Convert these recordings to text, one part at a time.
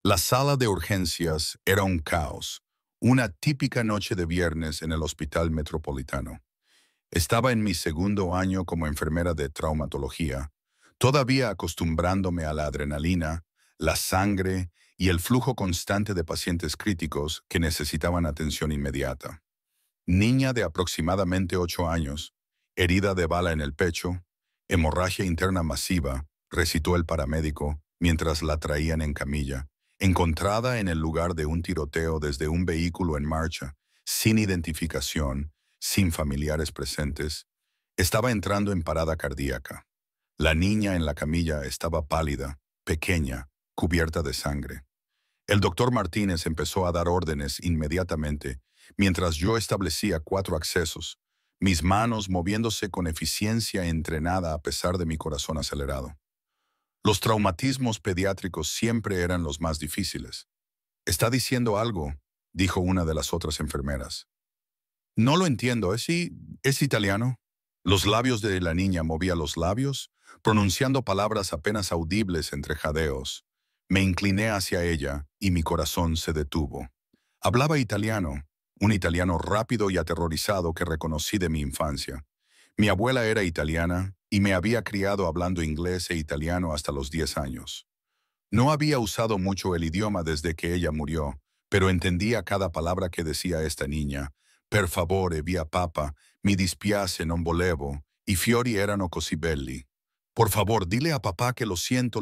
La sala de urgencias era un caos, una típica noche de viernes en el Hospital Metropolitano. Estaba en mi segundo año como enfermera de traumatología, todavía acostumbrándome a la adrenalina, la sangre y el flujo constante de pacientes críticos que necesitaban atención inmediata. Niña de aproximadamente 8 años, herida de bala en el pecho, hemorragia interna masiva, recitó el paramédico mientras la traían en camilla, encontrada en el lugar de un tiroteo desde un vehículo en marcha, sin identificación, sin familiares presentes, estaba entrando en parada cardíaca. La niña en la camilla estaba pálida, pequeña, cubierta de sangre. El doctor Martínez empezó a dar órdenes inmediatamente, mientras yo establecía 4 accesos, mis manos moviéndose con eficiencia entrenada a pesar de mi corazón acelerado. Los traumatismos pediátricos siempre eran los más difíciles. «¿Está diciendo algo?», dijo una de las otras enfermeras. «No lo entiendo, ¿es italiano?». Los labios de la niña movía los labios, pronunciando palabras apenas audibles entre jadeos. Me incliné hacia ella y mi corazón se detuvo. Hablaba italiano, un italiano rápido y aterrorizado que reconocí de mi infancia. Mi abuela era italiana y me había criado hablando inglés e italiano hasta los 10 años. No había usado mucho el idioma desde que ella murió, pero entendía cada palabra que decía esta niña. «Per favore, via papa, mi dispiace, non volevo, i fiori erano così belli». «Por favor, dile a papá que lo siento,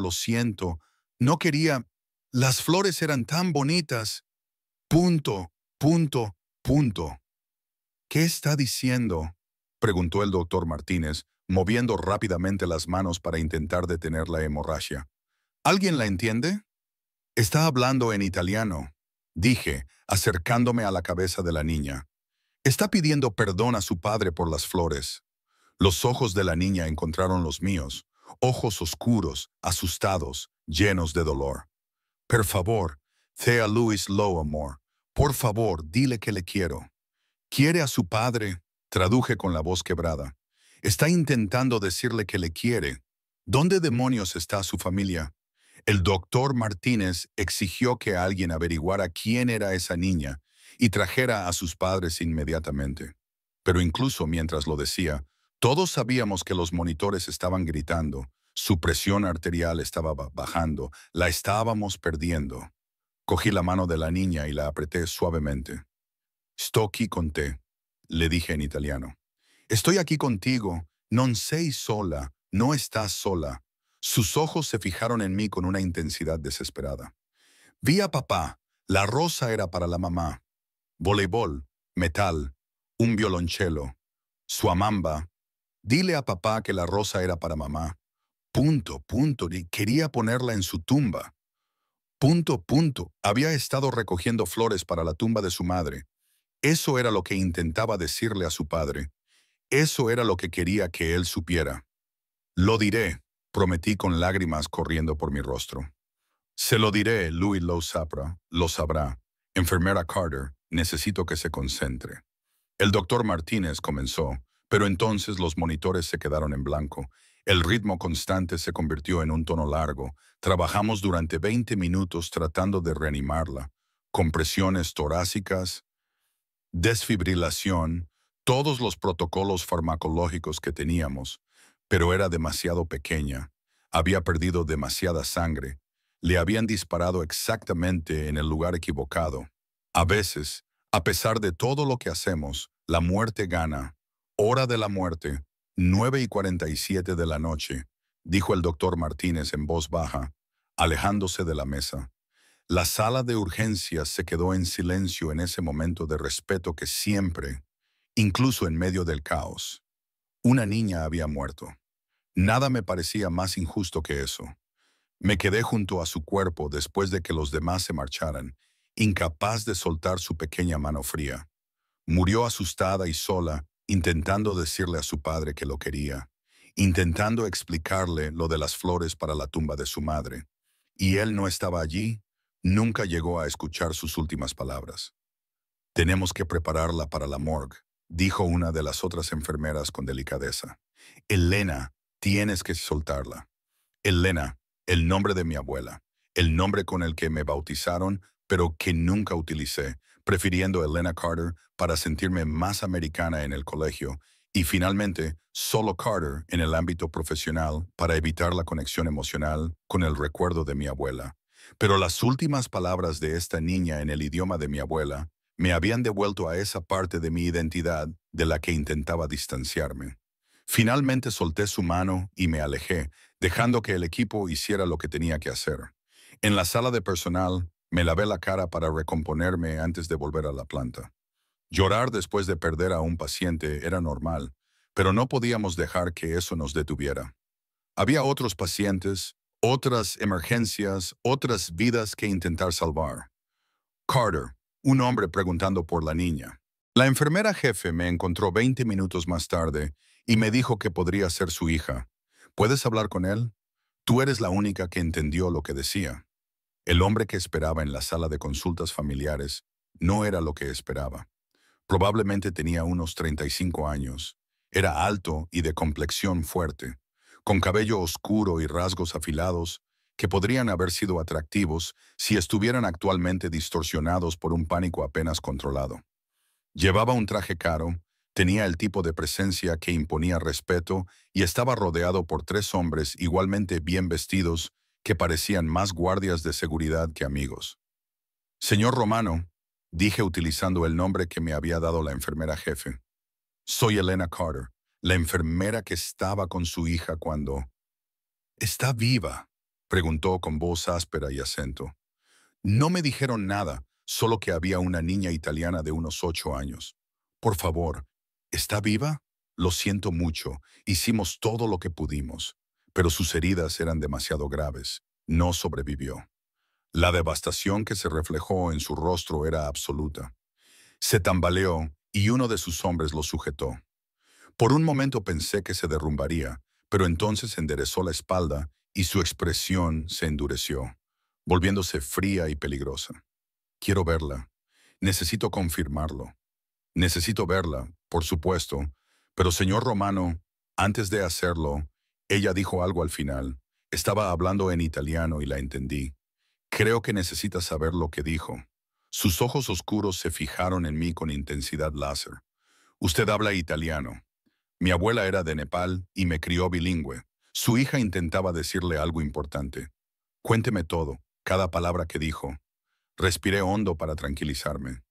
no quería, las flores eran tan bonitas. Punto, punto, punto». «¿Qué está diciendo?», preguntó el doctor Martínez, moviendo rápidamente las manos para intentar detener la hemorragia. «¿Alguien la entiende?». «Está hablando en italiano», dije, acercándome a la cabeza de la niña. «Está pidiendo perdón a su padre por las flores». Los ojos de la niña encontraron los míos, ojos oscuros, asustados, llenos de dolor. «Per favor, Thea Louis Low, amor. Por favor, dile que le quiero». «¿Quiere a su padre?», traduje con la voz quebrada. «Está intentando decirle que le quiere. ¿Dónde demonios está su familia?». El doctor Martínez exigió que alguien averiguara quién era esa niña y trajera a sus padres inmediatamente. Pero incluso mientras lo decía, todos sabíamos que los monitores estaban gritando, su presión arterial estaba bajando, la estábamos perdiendo. Cogí la mano de la niña y la apreté suavemente. «Sto qui con te», le dije en italiano. «Estoy aquí contigo, non sei sola, no estás sola». Sus ojos se fijaron en mí con una intensidad desesperada. «Vi a papá, la rosa era para la mamá. Voleibol, metal, un violonchelo, suamamba. Dile a papá que la rosa era para mamá. Punto, punto, y quería ponerla en su tumba. Punto, punto, había estado recogiendo flores para la tumba de su madre. Eso era lo que intentaba decirle a su padre. Eso era lo que quería que él supiera. Lo diré», prometí con lágrimas corriendo por mi rostro. «Se lo diré, Louis lo sabrá. Enfermera Carter, necesito que se concentre». El doctor Martínez comenzó, pero entonces los monitores se quedaron en blanco. El ritmo constante se convirtió en un tono largo. Trabajamos durante 20 minutos tratando de reanimarla. Compresiones torácicas, desfibrilación, todos los protocolos farmacológicos que teníamos, pero era demasiado pequeña. Había perdido demasiada sangre. Le habían disparado exactamente en el lugar equivocado. A veces, a pesar de todo lo que hacemos, la muerte gana. «Hora de la muerte, 9:47 de la noche», dijo el doctor Martínez en voz baja, alejándose de la mesa. La sala de urgencias se quedó en silencio en ese momento de respeto que siempre, incluso en medio del caos. Una niña había muerto. Nada me parecía más injusto que eso. Me quedé junto a su cuerpo después de que los demás se marcharan, incapaz de soltar su pequeña mano fría. Murió asustada y sola, intentando decirle a su padre que lo quería, intentando explicarle lo de las flores para la tumba de su madre. Y él no estaba allí, nunca llegó a escuchar sus últimas palabras. «Tenemos que prepararla para la morgue», dijo una de las otras enfermeras con delicadeza. «Elena, tienes que soltarla». Elena, el nombre de mi abuela. el nombre con el que me bautizaron, pero que nunca utilicé, prefiriendo Elena Carter para sentirme más americana en el colegio, y finalmente, solo Carter en el ámbito profesional para evitar la conexión emocional con el recuerdo de mi abuela. Pero las últimas palabras de esta niña en el idioma de mi abuela me habían devuelto a esa parte de mi identidad de la que intentaba distanciarme. Finalmente solté su mano y me alejé, dejando que el equipo hiciera lo que tenía que hacer. En la sala de personal, me lavé la cara para recomponerme antes de volver a la planta. Llorar después de perder a un paciente era normal, pero no podíamos dejar que eso nos detuviera. Había otros pacientes, otras emergencias, otras vidas que intentar salvar. Carter, un hombre preguntando por la niña. La enfermera jefe me encontró 20 minutos más tarde y me dijo que podría ser su hija. ¿Puedes hablar con él? Tú eres la única que entendió lo que decía. El hombre que esperaba en la sala de consultas familiares no era lo que esperaba. Probablemente tenía unos 35 años. Era alto y de complexión fuerte, con cabello oscuro y rasgos afilados que podrían haber sido atractivos si estuvieran actualmente distorsionados por un pánico apenas controlado. Llevaba un traje caro, tenía el tipo de presencia que imponía respeto y estaba rodeado por 3 hombres igualmente bien vestidos que parecían más guardias de seguridad que amigos. Señor Romano, dije utilizando el nombre que me había dado la enfermera jefe. Soy Elena Carter, la enfermera que estaba con su hija cuando... ¿Está viva?, preguntó con voz áspera y acento. No me dijeron nada, solo que había una niña italiana de unos 8 años. Por favor, ¿está viva? Lo siento mucho, hicimos todo lo que pudimos, pero sus heridas eran demasiado graves. No sobrevivió. La devastación que se reflejó en su rostro era absoluta. Se tambaleó y uno de sus hombres lo sujetó. Por un momento pensé que se derrumbaría, pero entonces enderezó la espalda y su expresión se endureció, volviéndose fría y peligrosa. Quiero verla. Necesito confirmarlo. Necesito verla, por supuesto, pero señor Romano, antes de hacerlo, ella dijo algo al final. Estaba hablando en italiano y la entendí. Creo que necesita saber lo que dijo. Sus ojos oscuros se fijaron en mí con intensidad láser. Usted habla italiano. Mi abuela era de Nepal y me crió bilingüe. Su hija intentaba decirle algo importante. Cuénteme todo, cada palabra que dijo. Respiré hondo para tranquilizarme.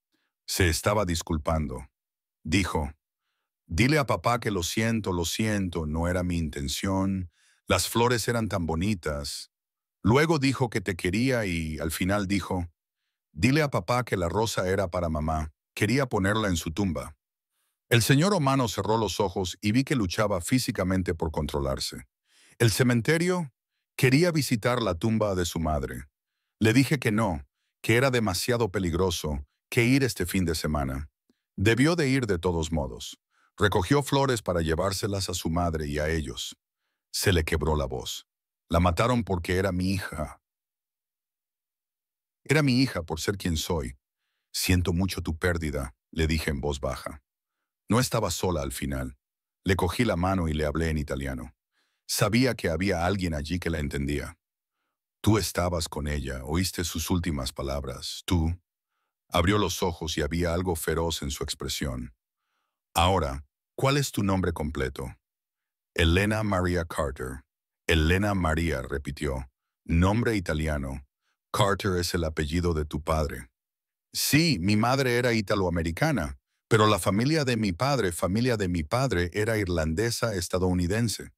Se estaba disculpando. Dijo, dile a papá que lo siento, no era mi intención. Las flores eran tan bonitas. Luego dijo que te quería y al final dijo, dile a papá que la rosa era para mamá. Quería ponerla en su tumba. El señor Romano cerró los ojos y vi que luchaba físicamente por controlarse. El cementerio quería visitar la tumba de su madre. Le dije que no, que era demasiado peligroso que ir este fin de semana. Debió de ir de todos modos. Recogió flores para llevárselas a su madre y a ellos. Se le quebró la voz. La mataron porque era mi hija. Era mi hija por ser quien soy. Siento mucho tu pérdida, le dije en voz baja. No estaba sola al final. Le cogí la mano y le hablé en italiano. Sabía que había alguien allí que la entendía. Tú estabas con ella, oíste sus últimas palabras. Tú. Abrió los ojos y había algo feroz en su expresión. Ahora, ¿cuál es tu nombre completo? Elena Maria Carter. Elena Maria, repitió. Nombre italiano. Carter es el apellido de tu padre. Sí, mi madre era italoamericana, pero la familia de mi padre, era irlandesa estadounidense.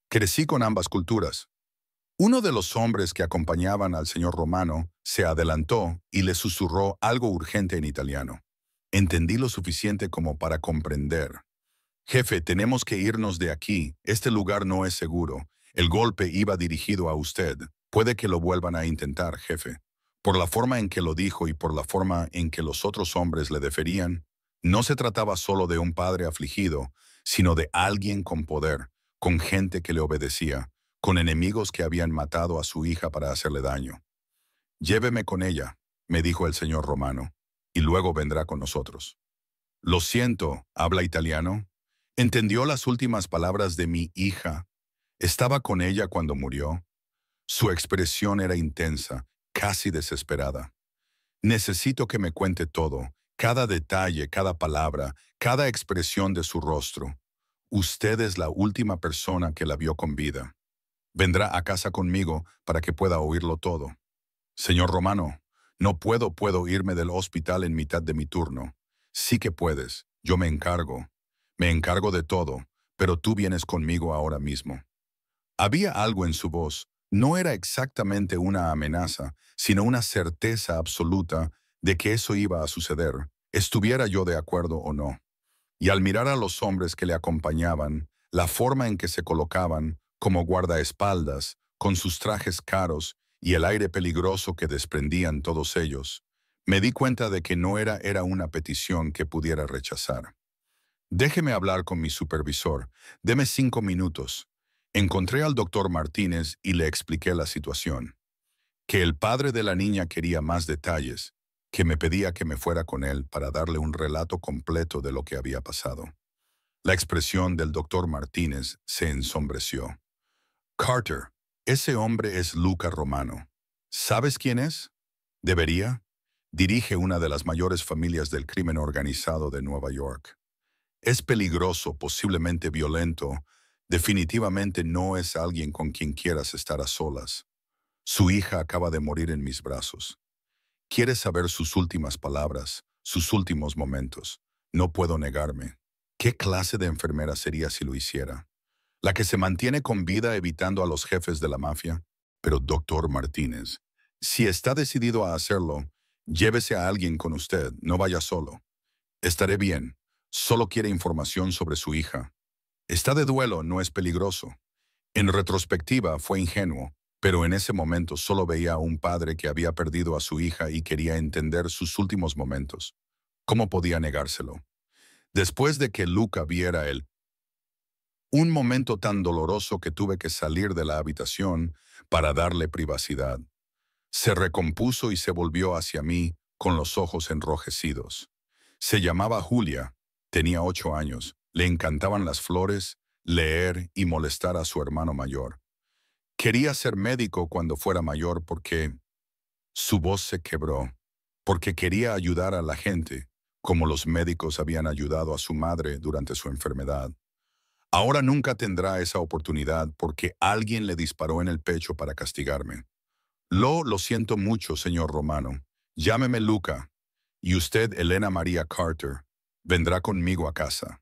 Crecí con ambas culturas. Uno de los hombres que acompañaban al señor Romano se adelantó y le susurró algo urgente en italiano. Entendí lo suficiente como para comprender. Jefe, tenemos que irnos de aquí. Este lugar no es seguro. El golpe iba dirigido a usted. Puede que lo vuelvan a intentar, jefe. Por la forma en que lo dijo y por la forma en que los otros hombres le deferían, no se trataba solo de un padre afligido, sino de alguien con poder, con gente que le obedecía, con enemigos que habían matado a su hija para hacerle daño. Lléveme con ella, me dijo el señor Romano, y luego vendrá con nosotros. Lo siento, ¿habla italiano? ¿Entendió las últimas palabras de mi hija? ¿Estaba con ella cuando murió? Su expresión era intensa, casi desesperada. Necesito que me cuente todo, cada detalle, cada palabra, cada expresión de su rostro. Usted es la última persona que la vio con vida. Vendrá a casa conmigo para que pueda oírlo todo. Señor Romano, no puedo irme del hospital en mitad de mi turno. Sí que puedes, yo me encargo. Me encargo de todo, pero tú vienes conmigo ahora mismo. Había algo en su voz. No era exactamente una amenaza, sino una certeza absoluta de que eso iba a suceder, estuviera yo de acuerdo o no. Y al mirar a los hombres que le acompañaban, la forma en que se colocaban, como guardaespaldas, con sus trajes caros y el aire peligroso que desprendían todos ellos, me di cuenta de que no era una petición que pudiera rechazar. Déjeme hablar con mi supervisor. Deme 5 minutos. Encontré al doctor Martínez y le expliqué la situación. Que el padre de la niña quería más detalles, que me pedía que me fuera con él para darle un relato completo de lo que había pasado. La expresión del doctor Martínez se ensombreció. Carter, ese hombre es Luca Romano. ¿Sabes quién es? ¿Debería? Dirige una de las mayores familias del crimen organizado de Nueva York. Es peligroso, posiblemente violento. Definitivamente no es alguien con quien quieras estar a solas. Su hija acaba de morir en mis brazos. Quieres saber sus últimas palabras, sus últimos momentos. No puedo negarme. ¿Qué clase de enfermera sería si lo hiciera? ¿La que se mantiene con vida evitando a los jefes de la mafia? Pero, doctor Martínez, si está decidido a hacerlo, llévese a alguien con usted, no vaya solo. Estaré bien. Solo quiere información sobre su hija. Está de duelo, no es peligroso. En retrospectiva fue ingenuo, pero en ese momento solo veía a un padre que había perdido a su hija y quería entender sus últimos momentos. ¿Cómo podía negárselo? Después de que Luca viera él, un momento tan doloroso que tuve que salir de la habitación para darle privacidad. Se recompuso y se volvió hacia mí con los ojos enrojecidos. Se llamaba Julia, tenía 8 años, le encantaban las flores, leer y molestar a su hermano mayor. Quería ser médico cuando fuera mayor porque su voz se quebró, porque quería ayudar a la gente, como los médicos habían ayudado a su madre durante su enfermedad. Ahora nunca tendrá esa oportunidad porque alguien le disparó en el pecho para castigarme. Lo siento mucho, señor Romano. Llámeme Luca. Y usted, Elena María Carter, vendrá conmigo a casa.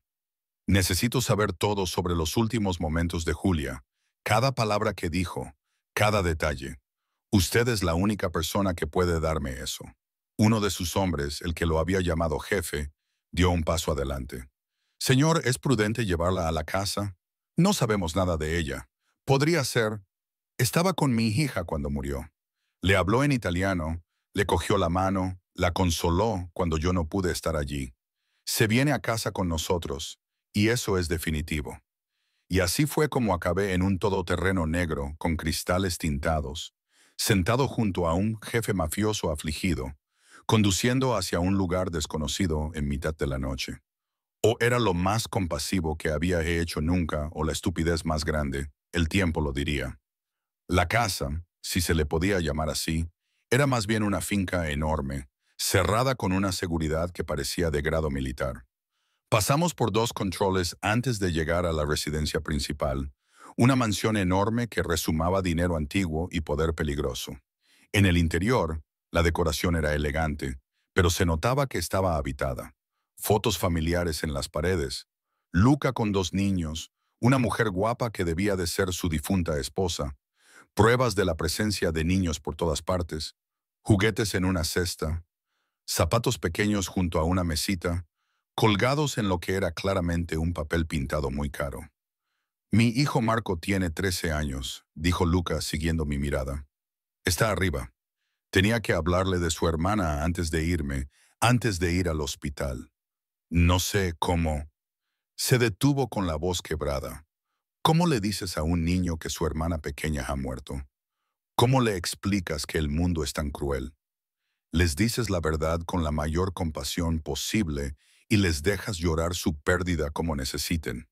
Necesito saber todo sobre los últimos momentos de Julia, cada palabra que dijo, cada detalle. Usted es la única persona que puede darme eso. Uno de sus hombres, el que lo había llamado jefe, dio un paso adelante. Señor, ¿es prudente llevarla a la casa? No sabemos nada de ella. Podría ser. Estaba con mi hija cuando murió. Le habló en italiano, le cogió la mano, la consoló cuando yo no pude estar allí. Se viene a casa con nosotros, y eso es definitivo. Y así fue como acabé en un todoterreno negro con cristales tintados, sentado junto a un jefe mafioso afligido, conduciendo hacia un lugar desconocido en mitad de la noche. O era lo más compasivo que había hecho nunca o la estupidez más grande, el tiempo lo diría. La casa, si se le podía llamar así, era más bien una finca enorme, cerrada con una seguridad que parecía de grado militar. Pasamos por 2 controles antes de llegar a la residencia principal, una mansión enorme que resumaba dinero antiguo y poder peligroso. En el interior, la decoración era elegante, pero se notaba que estaba habitada. Fotos familiares en las paredes, Luca con 2 niños, una mujer guapa que debía de ser su difunta esposa, pruebas de la presencia de niños por todas partes, juguetes en una cesta, zapatos pequeños junto a una mesita, colgados en lo que era claramente un papel pintado muy caro. Mi hijo Marco tiene 13 años, dijo Luca siguiendo mi mirada. Está arriba. Tenía que hablarle de su hermana antes de irme, antes de ir al hospital. No sé cómo. Se detuvo con la voz quebrada. ¿Cómo le dices a un niño que su hermana pequeña ha muerto? ¿Cómo le explicas que el mundo es tan cruel? Les dices la verdad con la mayor compasión posible y les dejas llorar su pérdida como necesiten.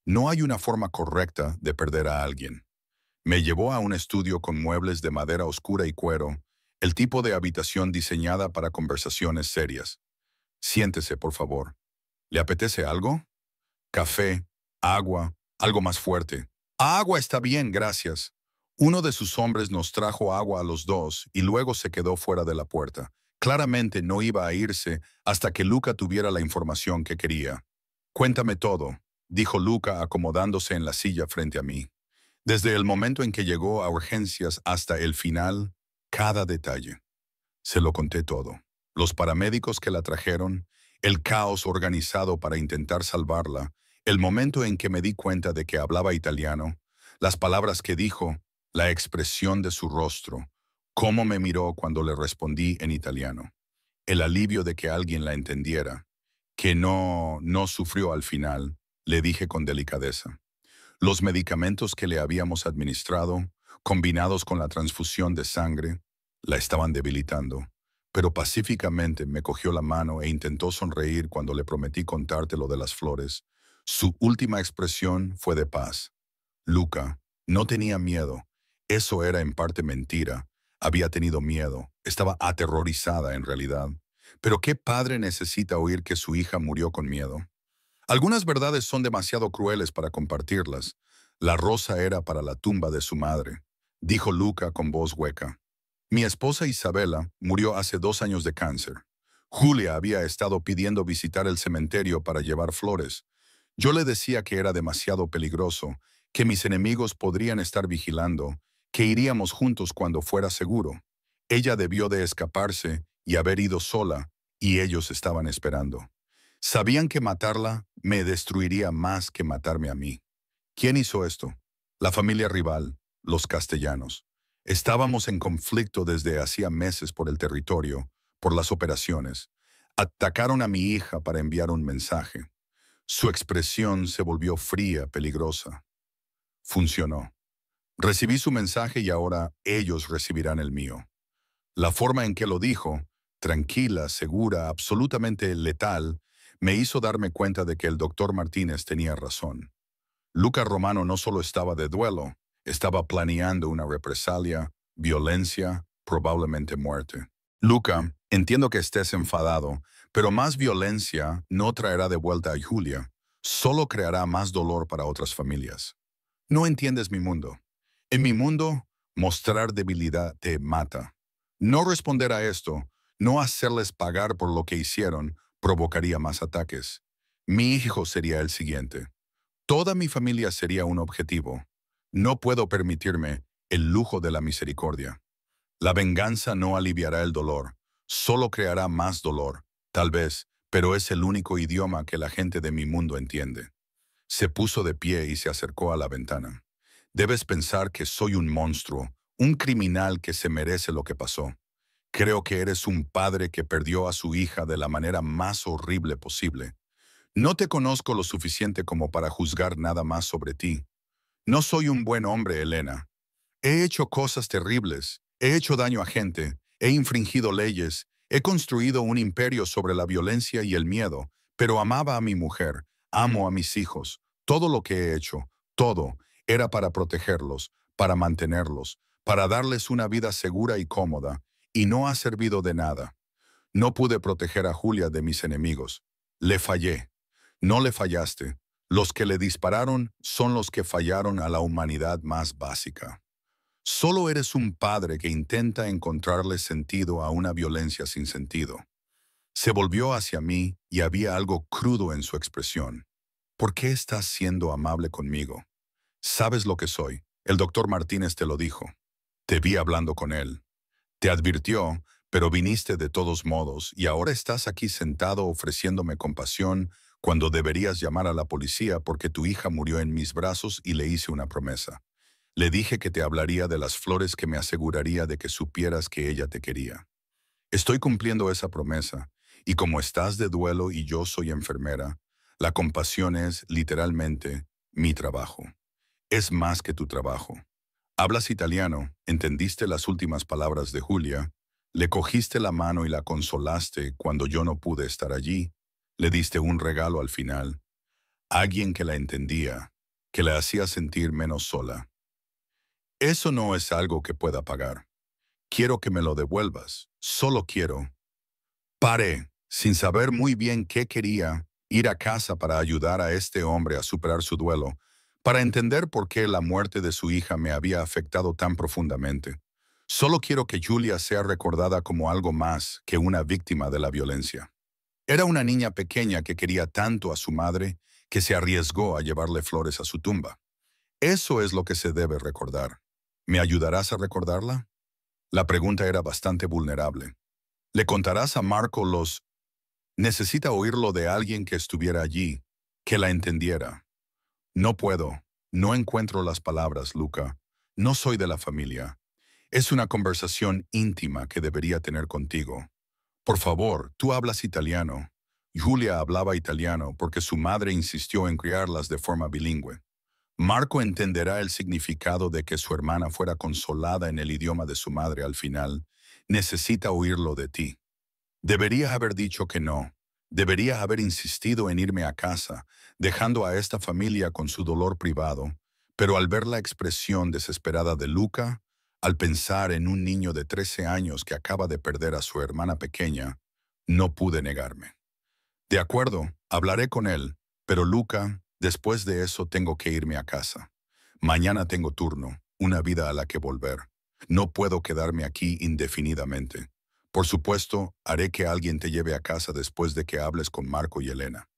No hay una forma correcta de perder a alguien. Me llevó a un estudio con muebles de madera oscura y cuero, El tipo de habitación diseñada para conversaciones serias. Siéntese, por favor. ¿Le apetece algo? Café, agua, algo más fuerte. Agua está bien, gracias. Uno de sus hombres nos trajo agua a los dos y luego se quedó fuera de la puerta. Claramente no iba a irse hasta que Luca tuviera la información que quería. Cuéntame todo, dijo Luca acomodándose en la silla frente a mí. Desde el momento en que llegó a urgencias hasta el final, cada detalle. Se lo conté todo. Los paramédicos que la trajeron, el caos organizado para intentar salvarla, el momento en que me di cuenta de que hablaba italiano, las palabras que dijo, la expresión de su rostro, cómo me miró cuando le respondí en italiano, el alivio de que alguien la entendiera, que no sufrió al final, le dije con delicadeza. Los medicamentos que le habíamos administrado, combinados con la transfusión de sangre, la estaban debilitando, pero pacíficamente me cogió la mano e intentó sonreír cuando le prometí contarte lo de las flores. Su última expresión fue de paz. Luca, no tenía miedo. Eso era en parte mentira. Había tenido miedo. Estaba aterrorizada en realidad. Pero ¿qué padre necesita oír que su hija murió con miedo? Algunas verdades son demasiado crueles para compartirlas. La rosa era para la tumba de su madre, dijo Luca con voz hueca. Mi esposa Isabela murió hace 2 años de cáncer. Julia había estado pidiendo visitar el cementerio para llevar flores. Yo le decía que era demasiado peligroso, que mis enemigos podrían estar vigilando, que iríamos juntos cuando fuera seguro. Ella debió de escaparse y haber ido sola, y ellos estaban esperando. Sabían que matarla me destruiría más que matarme a mí. ¿Quién hizo esto? La familia rival, los castellanos. Estábamos en conflicto desde hacía meses por el territorio, por las operaciones. Atacaron a mi hija para enviar un mensaje. Su expresión se volvió fría, peligrosa. Funcionó. Recibí su mensaje y ahora ellos recibirán el mío. La forma en que lo dijo, tranquila, segura, absolutamente letal, me hizo darme cuenta de que el doctor Martínez tenía razón. Luca Romano no solo estaba de duelo, estaba planeando una represalia, violencia, probablemente muerte. Luca, entiendo que estés enfadado, pero más violencia no traerá de vuelta a Julia, solo creará más dolor para otras familias. No entiendes mi mundo. En mi mundo, mostrar debilidad te mata. No responder a esto, no hacerles pagar por lo que hicieron, provocaría más ataques. Mi hijo sería el siguiente. Toda mi familia sería un objetivo. No puedo permitirme el lujo de la misericordia. La venganza no aliviará el dolor, solo creará más dolor, tal vez, pero es el único idioma que la gente de mi mundo entiende. Se puso de pie y se acercó a la ventana. Debes pensar que soy un monstruo, un criminal que se merece lo que pasó. Creo que eres un padre que perdió a su hija de la manera más horrible posible. No te conozco lo suficiente como para juzgar nada más sobre ti. No soy un buen hombre, Elena. He hecho cosas terribles, he hecho daño a gente, he infringido leyes, he construido un imperio sobre la violencia y el miedo, pero amaba a mi mujer, amo a mis hijos. Todo lo que he hecho, todo, era para protegerlos, para mantenerlos, para darles una vida segura y cómoda, y no ha servido de nada. No pude proteger a Julia de mis enemigos. Le fallé. No le fallaste. Los que le dispararon son los que fallaron a la humanidad más básica. Solo eres un padre que intenta encontrarle sentido a una violencia sin sentido. Se volvió hacia mí y había algo crudo en su expresión. ¿Por qué estás siendo amable conmigo? Sabes lo que soy. El doctor Martínez te lo dijo. Te vi hablando con él. Te advirtió, pero viniste de todos modos y ahora estás aquí sentado ofreciéndome compasión cuando deberías llamar a la policía porque tu hija murió en mis brazos y le hice una promesa. Le dije que te hablaría de las flores que me aseguraría de que supieras que ella te quería. Estoy cumpliendo esa promesa, y como estás de duelo y yo soy enfermera, la compasión es, literalmente, mi trabajo. Es más que tu trabajo. Hablas italiano, entendiste las últimas palabras de Julia, le cogiste la mano y la consolaste cuando yo no pude estar allí, le diste un regalo al final, alguien que la entendía, que la hacía sentir menos sola. Eso no es algo que pueda pagar. Quiero que me lo devuelvas. Solo quiero. Paré, sin saber muy bien qué quería, ir a casa para ayudar a este hombre a superar su duelo, para entender por qué la muerte de su hija me había afectado tan profundamente. Solo quiero que Julia sea recordada como algo más que una víctima de la violencia. Era una niña pequeña que quería tanto a su madre que se arriesgó a llevarle flores a su tumba. Eso es lo que se debe recordar. ¿Me ayudarás a recordarla? La pregunta era bastante vulnerable. ¿Le contarás a Marco los... Necesita oírlo de alguien que estuviera allí, que la entendiera? No puedo. No encuentro las palabras, Luca. No soy de la familia. Es una conversación íntima que debería tener contigo. Por favor, tú hablas italiano. Julia hablaba italiano porque su madre insistió en criarlas de forma bilingüe. Marco entenderá el significado de que su hermana fuera consolada en el idioma de su madre al final. Necesita oírlo de ti. Debería haber dicho que no. Debería haber insistido en irme a casa, dejando a esta familia con su dolor privado. Pero al ver la expresión desesperada de Luca, al pensar en un niño de 13 años que acaba de perder a su hermana pequeña, no pude negarme. De acuerdo, hablaré con él, pero Luca, después de eso tengo que irme a casa. Mañana tengo turno, una vida a la que volver. No puedo quedarme aquí indefinidamente. Por supuesto, haré que alguien te lleve a casa después de que hables con Marco y Elena.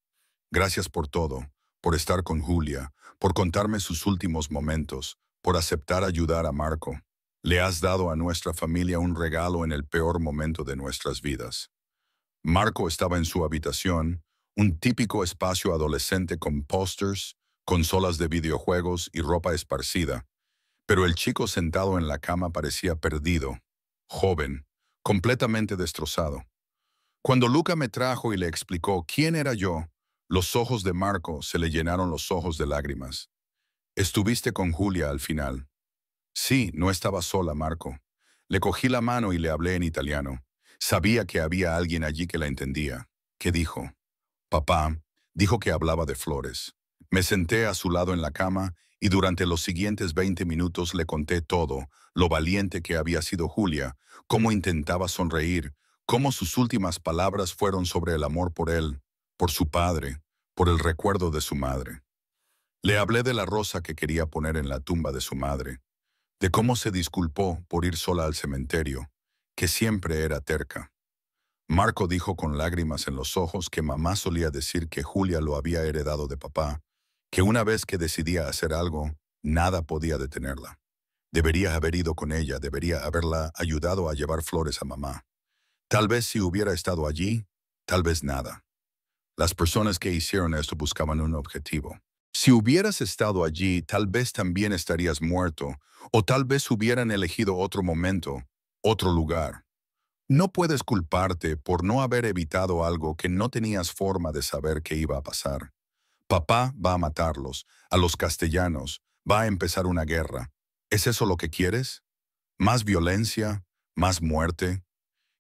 Gracias por todo, por estar con Julia, por contarme sus últimos momentos, por aceptar ayudar a Marco. Le has dado a nuestra familia un regalo en el peor momento de nuestras vidas. Marco estaba en su habitación, un típico espacio adolescente con pósters, consolas de videojuegos y ropa esparcida, pero el chico sentado en la cama parecía perdido, joven, completamente destrozado. Cuando Luca me trajo y le explicó quién era yo, los ojos de Marco se le llenaron los ojos de lágrimas. ¿Estuviste con Julia al final? Sí, no estaba sola, Marco. Le cogí la mano y le hablé en italiano. Sabía que había alguien allí que la entendía. ¿Qué dijo? Papá dijo que hablaba de flores. Me senté a su lado en la cama y durante los siguientes 20 minutos le conté todo, lo valiente que había sido Julia, cómo intentaba sonreír, cómo sus últimas palabras fueron sobre el amor por él, por su padre, por el recuerdo de su madre. Le hablé de la rosa que quería poner en la tumba de su madre, de cómo se disculpó por ir sola al cementerio, que siempre era terca. Marco dijo con lágrimas en los ojos que mamá solía decir que Julia lo había heredado de papá, que una vez que decidía hacer algo, nada podía detenerla. Debería haber ido con ella, debería haberla ayudado a llevar flores a mamá. Tal vez si hubiera estado allí, tal vez nada. Las personas que hicieron esto buscaban un objetivo. Si hubieras estado allí, tal vez también estarías muerto, o tal vez hubieran elegido otro momento, otro lugar. No puedes culparte por no haber evitado algo que no tenías forma de saber que iba a pasar. Papá va a matarlos, a los castellanos, va a empezar una guerra. ¿Es eso lo que quieres? ¿Más violencia? ¿Más muerte?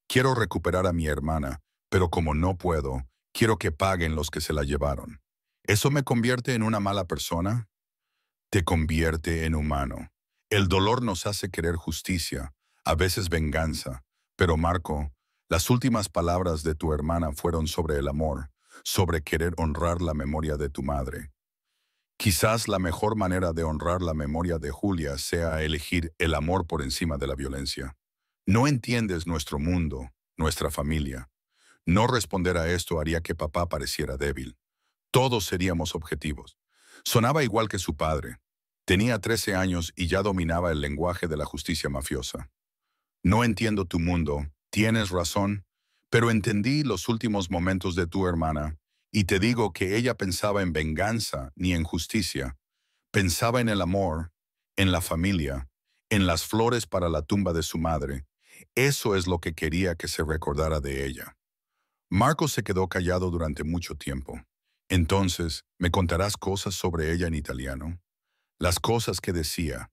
Quiero recuperar a mi hermana, pero como no puedo, quiero que paguen los que se la llevaron. ¿Eso me convierte en una mala persona? Te convierte en humano. El dolor nos hace querer justicia, a veces venganza. Pero Marco, las últimas palabras de tu hermana fueron sobre el amor, sobre querer honrar la memoria de tu madre. Quizás la mejor manera de honrar la memoria de Julia sea elegir el amor por encima de la violencia. No entiendes nuestro mundo, nuestra familia. No responder a esto haría que papá pareciera débil. Todos seríamos objetivos. Sonaba igual que su padre. Tenía 13 años y ya dominaba el lenguaje de la justicia mafiosa. No entiendo tu mundo, tienes razón, pero entendí los últimos momentos de tu hermana y te digo que ella pensaba en venganza ni en justicia. Pensaba en el amor, en la familia, en las flores para la tumba de su madre. Eso es lo que quería que se recordara de ella. Marco se quedó callado durante mucho tiempo. Entonces, ¿me contarás cosas sobre ella en italiano? Las cosas que decía.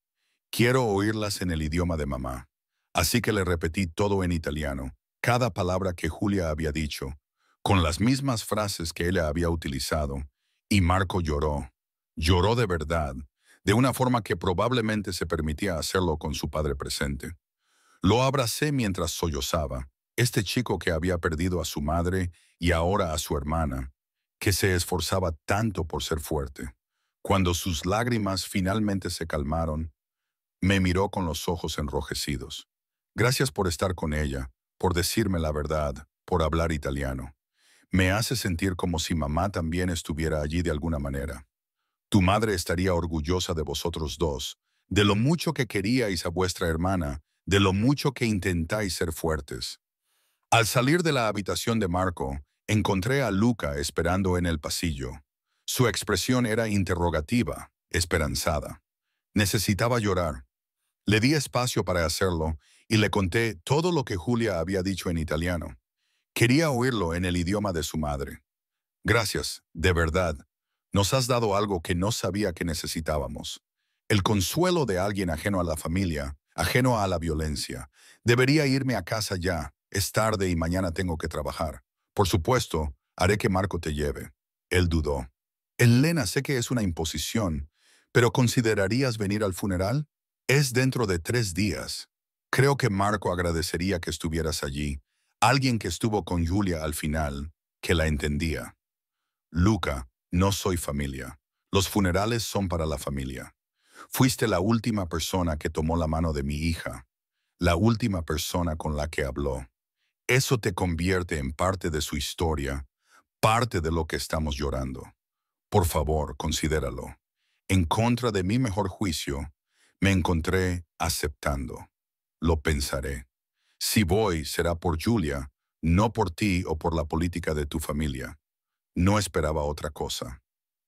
Quiero oírlas en el idioma de mamá. Así que le repetí todo en italiano, cada palabra que Julia había dicho, con las mismas frases que ella había utilizado, y Marco lloró. Lloró de verdad, de una forma que probablemente se permitía hacerlo con su padre presente. Lo abracé mientras sollozaba. Este chico que había perdido a su madre y ahora a su hermana, que se esforzaba tanto por ser fuerte. Cuando sus lágrimas finalmente se calmaron, me miró con los ojos enrojecidos. Gracias por estar con ella, por decirme la verdad, por hablar italiano. Me hace sentir como si mamá también estuviera allí de alguna manera. Tu madre estaría orgullosa de vosotros dos, de lo mucho que queríais a vuestra hermana, de lo mucho que intentáis ser fuertes. Al salir de la habitación de Marco, encontré a Luca esperando en el pasillo. Su expresión era interrogativa, esperanzada. Necesitaba llorar. Le di espacio para hacerlo y le conté todo lo que Julia había dicho en italiano. Quería oírlo en el idioma de su madre. Gracias, de verdad. Nos has dado algo que no sabía que necesitábamos. El consuelo de alguien ajeno a la familia, ajeno a la violencia. Debería irme a casa ya. Es tarde y mañana tengo que trabajar. Por supuesto, haré que Marco te lleve. Él dudó. Elena, sé que es una imposición, pero ¿considerarías venir al funeral? Es dentro de 3 días. Creo que Marco agradecería que estuvieras allí. Alguien que estuvo con Julia al final, que la entendía. Luca, no soy familia. Los funerales son para la familia. Fuiste la última persona que tomó la mano de mi hija, la última persona con la que habló. Eso te convierte en parte de su historia, parte de lo que estamos llorando. Por favor, considéralo. En contra de mi mejor juicio, me encontré aceptando. Lo pensaré. Si voy, será por Julia, no por ti o por la política de tu familia. No esperaba otra cosa.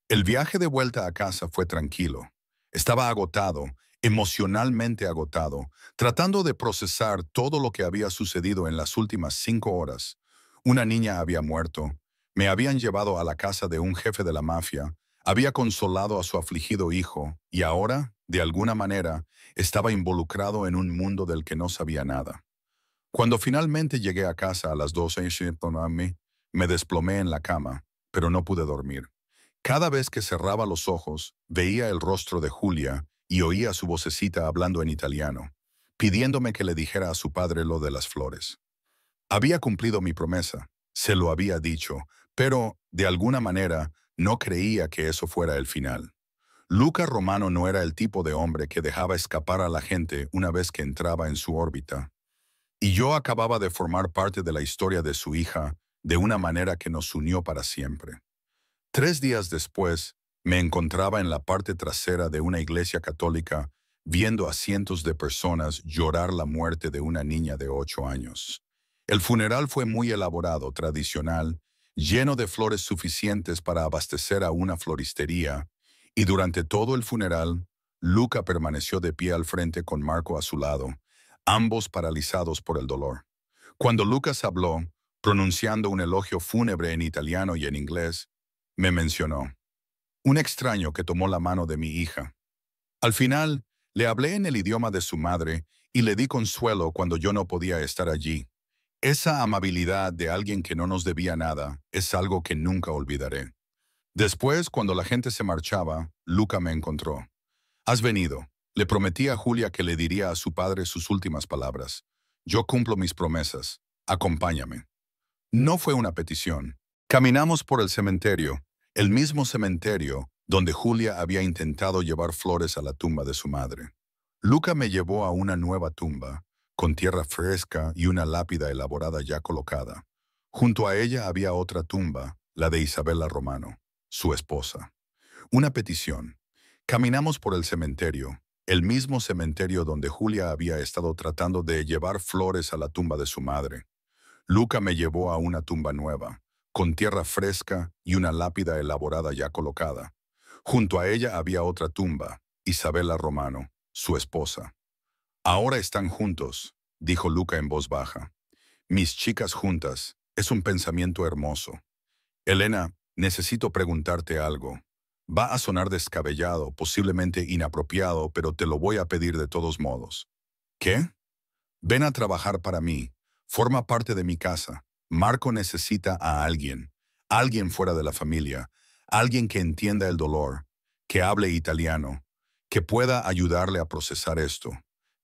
El viaje de vuelta a casa fue tranquilo. Estaba agotado, emocionalmente agotado, tratando de procesar todo lo que había sucedido en las últimas 5 horas. Una niña había muerto, me habían llevado a la casa de un jefe de la mafia, había consolado a su afligido hijo y ahora, de alguna manera, estaba involucrado en un mundo del que no sabía nada. Cuando finalmente llegué a casa a las 12, me desplomé en la cama, pero no pude dormir. Cada vez que cerraba los ojos, veía el rostro de Julia y oía su vocecita hablando en italiano, pidiéndome que le dijera a su padre lo de las flores. Había cumplido mi promesa, se lo había dicho, pero, de alguna manera, no creía que eso fuera el final. Luca Romano no era el tipo de hombre que dejaba escapar a la gente una vez que entraba en su órbita. Y yo acababa de formar parte de la historia de su hija de una manera que nos unió para siempre. 3 días después, me encontraba en la parte trasera de una iglesia católica viendo a cientos de personas llorar la muerte de una niña de 8 años. El funeral fue muy elaborado, tradicional, lleno de flores suficientes para abastecer a una floristería, y durante todo el funeral, Luca permaneció de pie al frente con Marco a su lado, ambos paralizados por el dolor. Cuando Lucas habló, pronunciando un elogio fúnebre en italiano y en inglés, me mencionó. Un extraño que tomó la mano de mi hija. Al final, le hablé en el idioma de su madre y le di consuelo cuando yo no podía estar allí. Esa amabilidad de alguien que no nos debía nada es algo que nunca olvidaré. Después, cuando la gente se marchaba, Luca me encontró. Has venido. Le prometí a Julia que le diría a su padre sus últimas palabras. Yo cumplo mis promesas. Acompáñame. No fue una petición. Caminamos por el cementerio, el mismo cementerio donde Julia había intentado llevar flores a la tumba de su madre. Luca me llevó a una nueva tumba, con tierra fresca y una lápida elaborada ya colocada. Junto a ella había otra tumba, la de Isabella Romano, su esposa. Una petición. Caminamos por el cementerio, el mismo cementerio donde Julia había estado tratando de llevar flores a la tumba de su madre. Luca me llevó a una tumba nueva, con tierra fresca y una lápida elaborada ya colocada. Junto a ella había otra tumba, Isabella Romano, su esposa. Ahora están juntos, dijo Luca en voz baja. Mis chicas juntas, es un pensamiento hermoso. Elena, necesito preguntarte algo. Va a sonar descabellado, posiblemente inapropiado, pero te lo voy a pedir de todos modos. ¿Qué? Ven a trabajar para mí. Forma parte de mi casa. Marco necesita a alguien fuera de la familia, alguien que entienda el dolor, que hable italiano, que pueda ayudarle a procesar esto.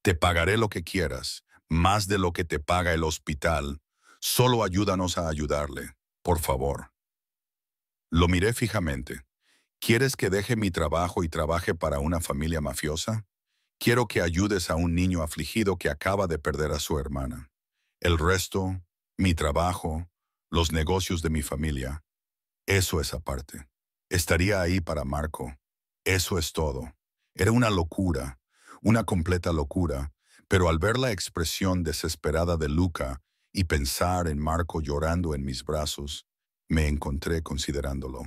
Te pagaré lo que quieras. más de lo que te paga el hospital. Solo ayúdanos a ayudarle, por favor. Lo miré fijamente. ¿Quieres que deje mi trabajo y trabaje para una familia mafiosa? Quiero que ayudes a un niño afligido que acaba de perder a su hermana. El resto, mi trabajo, los negocios de mi familia, eso es aparte. Estaría ahí para Marco. Eso es todo. Era una locura, una completa locura, pero al ver la expresión desesperada de Luca y pensar en Marco llorando en mis brazos, me encontré considerándolo.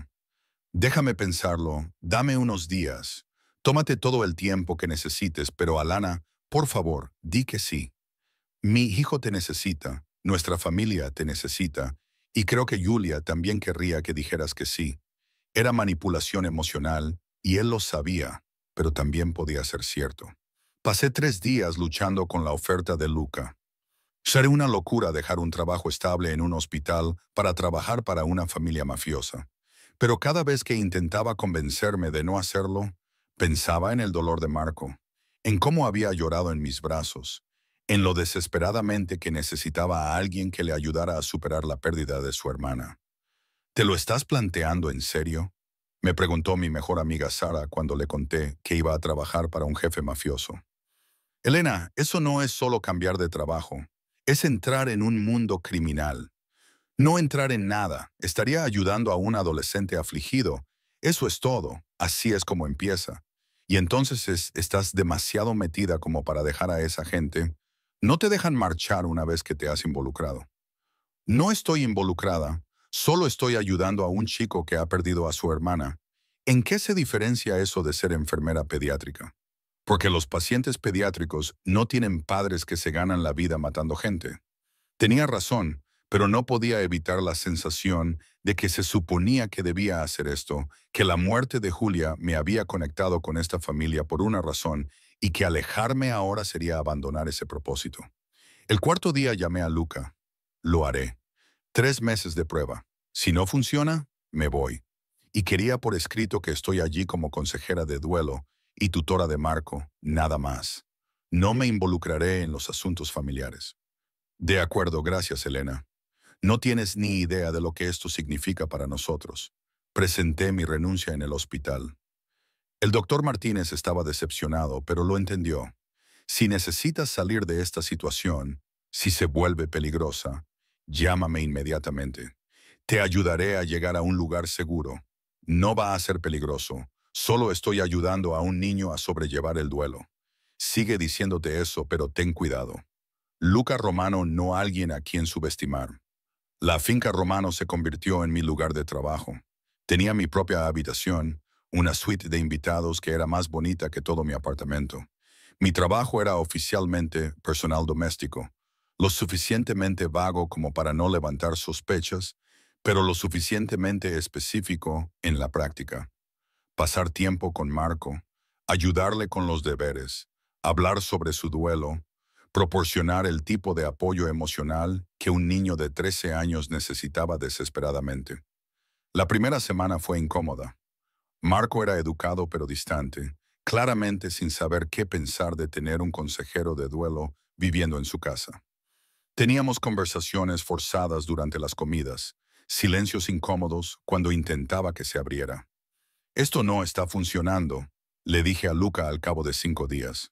Déjame pensarlo, dame unos días. Tómate todo el tiempo que necesites, pero Alana, por favor, di que sí. Mi hijo te necesita, nuestra familia te necesita, y creo que Julia también querría que dijeras que sí. Era manipulación emocional, y él lo sabía, pero también podía ser cierto. Pasé 3 días luchando con la oferta de Luca. Sería una locura dejar un trabajo estable en un hospital para trabajar para una familia mafiosa. Pero cada vez que intentaba convencerme de no hacerlo, pensaba en el dolor de Marco, en cómo había llorado en mis brazos, en lo desesperadamente que necesitaba a alguien que le ayudara a superar la pérdida de su hermana. ¿Te lo estás planteando en serio?, me preguntó mi mejor amiga Sara cuando le conté que iba a trabajar para un jefe mafioso. Elena, eso no es solo cambiar de trabajo, es entrar en un mundo criminal. No entrar en nada, estaría ayudando a un adolescente afligido. Eso es todo, así es como empieza. Y entonces estás demasiado metida como para dejar a esa gente. No te dejan marchar una vez que te has involucrado. No estoy involucrada, solo estoy ayudando a un chico que ha perdido a su hermana. ¿En qué se diferencia eso de ser enfermera pediátrica? Porque los pacientes pediátricos no tienen padres que se ganan la vida matando gente. Tenía razón, pero no podía evitar la sensación de que se suponía que debía hacer esto, que la muerte de Julia me había conectado con esta familia por una razón y que alejarme ahora sería abandonar ese propósito. El cuarto día llamé a Luca. Lo haré. 3 meses de prueba. Si no funciona, me voy. Y quería por escrito que estoy allí como consejera de duelo y tutora de Marco, nada más. No me involucraré en los asuntos familiares. De acuerdo, gracias, Elena. No tienes ni idea de lo que esto significa para nosotros. Presenté mi renuncia en el hospital. El doctor Martínez estaba decepcionado, pero lo entendió. Si necesitas salir de esta situación, si se vuelve peligrosa, llámame inmediatamente. Te ayudaré a llegar a un lugar seguro. No va a ser peligroso. Solo estoy ayudando a un niño a sobrellevar el duelo. Sigue diciéndote eso, pero ten cuidado. Luca Romano no alguien a quien subestimar. La finca Romano se convirtió en mi lugar de trabajo. Tenía mi propia habitación, una suite de invitados que era más bonita que todo mi apartamento. Mi trabajo era oficialmente personal doméstico, lo suficientemente vago como para no levantar sospechas, pero lo suficientemente específico en la práctica. Pasar tiempo con Marco, ayudarle con los deberes, hablar sobre su duelo, proporcionar el tipo de apoyo emocional que un niño de 13 años necesitaba desesperadamente. La primera semana fue incómoda. Marco era educado pero distante, claramente sin saber qué pensar de tener un consejero de duelo viviendo en su casa. Teníamos conversaciones forzadas durante las comidas, silencios incómodos cuando intentaba que se abriera. Esto no está funcionando, le dije a Luca al cabo de 5 días.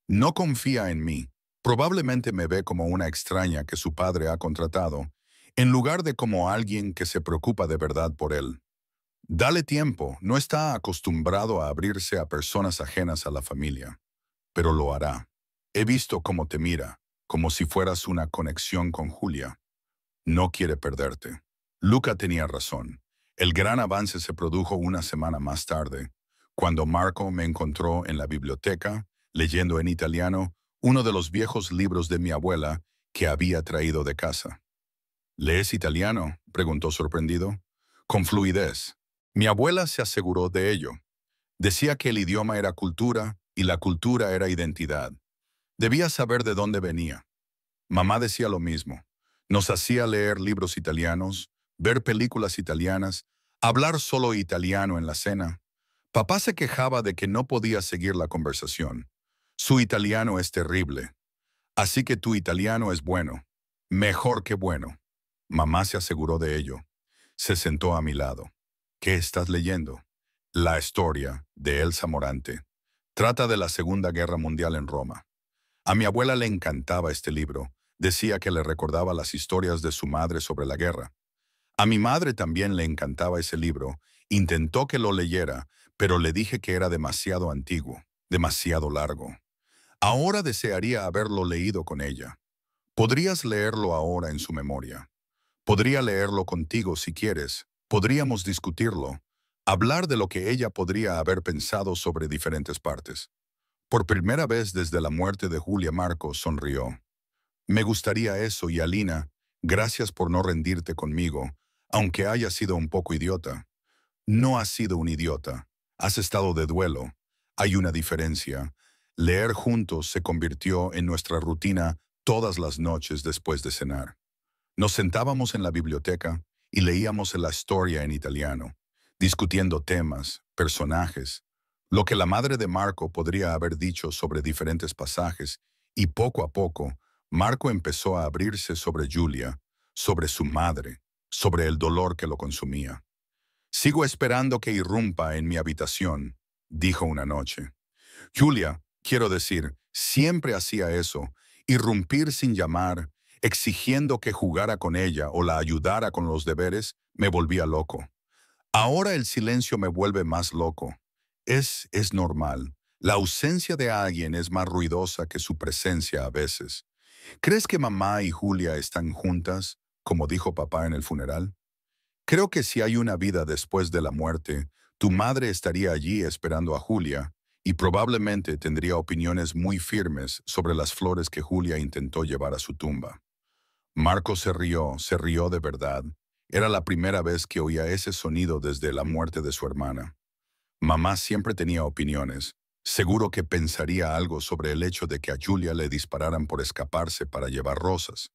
No confía en mí. Probablemente me ve como una extraña que su padre ha contratado, en lugar de como alguien que se preocupa de verdad por él. Dale tiempo, no está acostumbrado a abrirse a personas ajenas a la familia, pero lo hará. He visto cómo te mira, como si fueras una conexión con Julia. No quiere perderte. Luca tenía razón. El gran avance se produjo una semana más tarde, cuando Marco me encontró en la biblioteca, leyendo en italiano uno de los viejos libros de mi abuela que había traído de casa. ¿Lees italiano?, preguntó sorprendido. Con fluidez. Mi abuela se aseguró de ello. Decía que el idioma era cultura y la cultura era identidad. Debía saber de dónde venía. Mamá decía lo mismo. Nos hacía leer libros italianos, ver películas italianas, hablar solo italiano en la cena. Papá se quejaba de que no podía seguir la conversación. Su italiano es terrible. Así que tu italiano es bueno. Mejor que bueno. Mamá se aseguró de ello. Se sentó a mi lado. ¿Qué estás leyendo? La historia de Elsa Morante. Trata de la Segunda Guerra Mundial en Roma. A mi abuela le encantaba este libro. Decía que le recordaba las historias de su madre sobre la guerra. A mi madre también le encantaba ese libro. Intentó que lo leyera, pero le dije que era demasiado antiguo, demasiado largo. Ahora desearía haberlo leído con ella. Podrías leerlo ahora en su memoria. Podría leerlo contigo si quieres. Podríamos discutirlo. Hablar de lo que ella podría haber pensado sobre diferentes partes. Por primera vez desde la muerte de Julia, Marco sonrió. Me gustaría eso, y Alina, gracias por no rendirte conmigo, aunque haya sido un poco idiota. No has sido un idiota. Has estado de duelo. Hay una diferencia. Leer juntos se convirtió en nuestra rutina todas las noches después de cenar. Nos sentábamos en la biblioteca y leíamos la historia en italiano, discutiendo temas, personajes, lo que la madre de Marco podría haber dicho sobre diferentes pasajes, y poco a poco, Marco empezó a abrirse sobre Julia, sobre su madre, sobre el dolor que lo consumía. Sigo esperando que irrumpa en mi habitación, dijo una noche. Julia, quiero decir, siempre hacía eso, irrumpir sin llamar, exigiendo que jugara con ella o la ayudara con los deberes, me volvía loco. Ahora el silencio me vuelve más loco. Es normal. La ausencia de alguien es más ruidosa que su presencia a veces. ¿Crees que mamá y Julia están juntas, como dijo papá en el funeral? Creo que si hay una vida después de la muerte, tu madre estaría allí esperando a Julia y probablemente tendría opiniones muy firmes sobre las flores que Julia intentó llevar a su tumba. Marco se rió de verdad. Era la primera vez que oía ese sonido desde la muerte de su hermana. Mamá siempre tenía opiniones. Seguro que pensaría algo sobre el hecho de que a Julia le dispararan por escaparse para llevar rosas.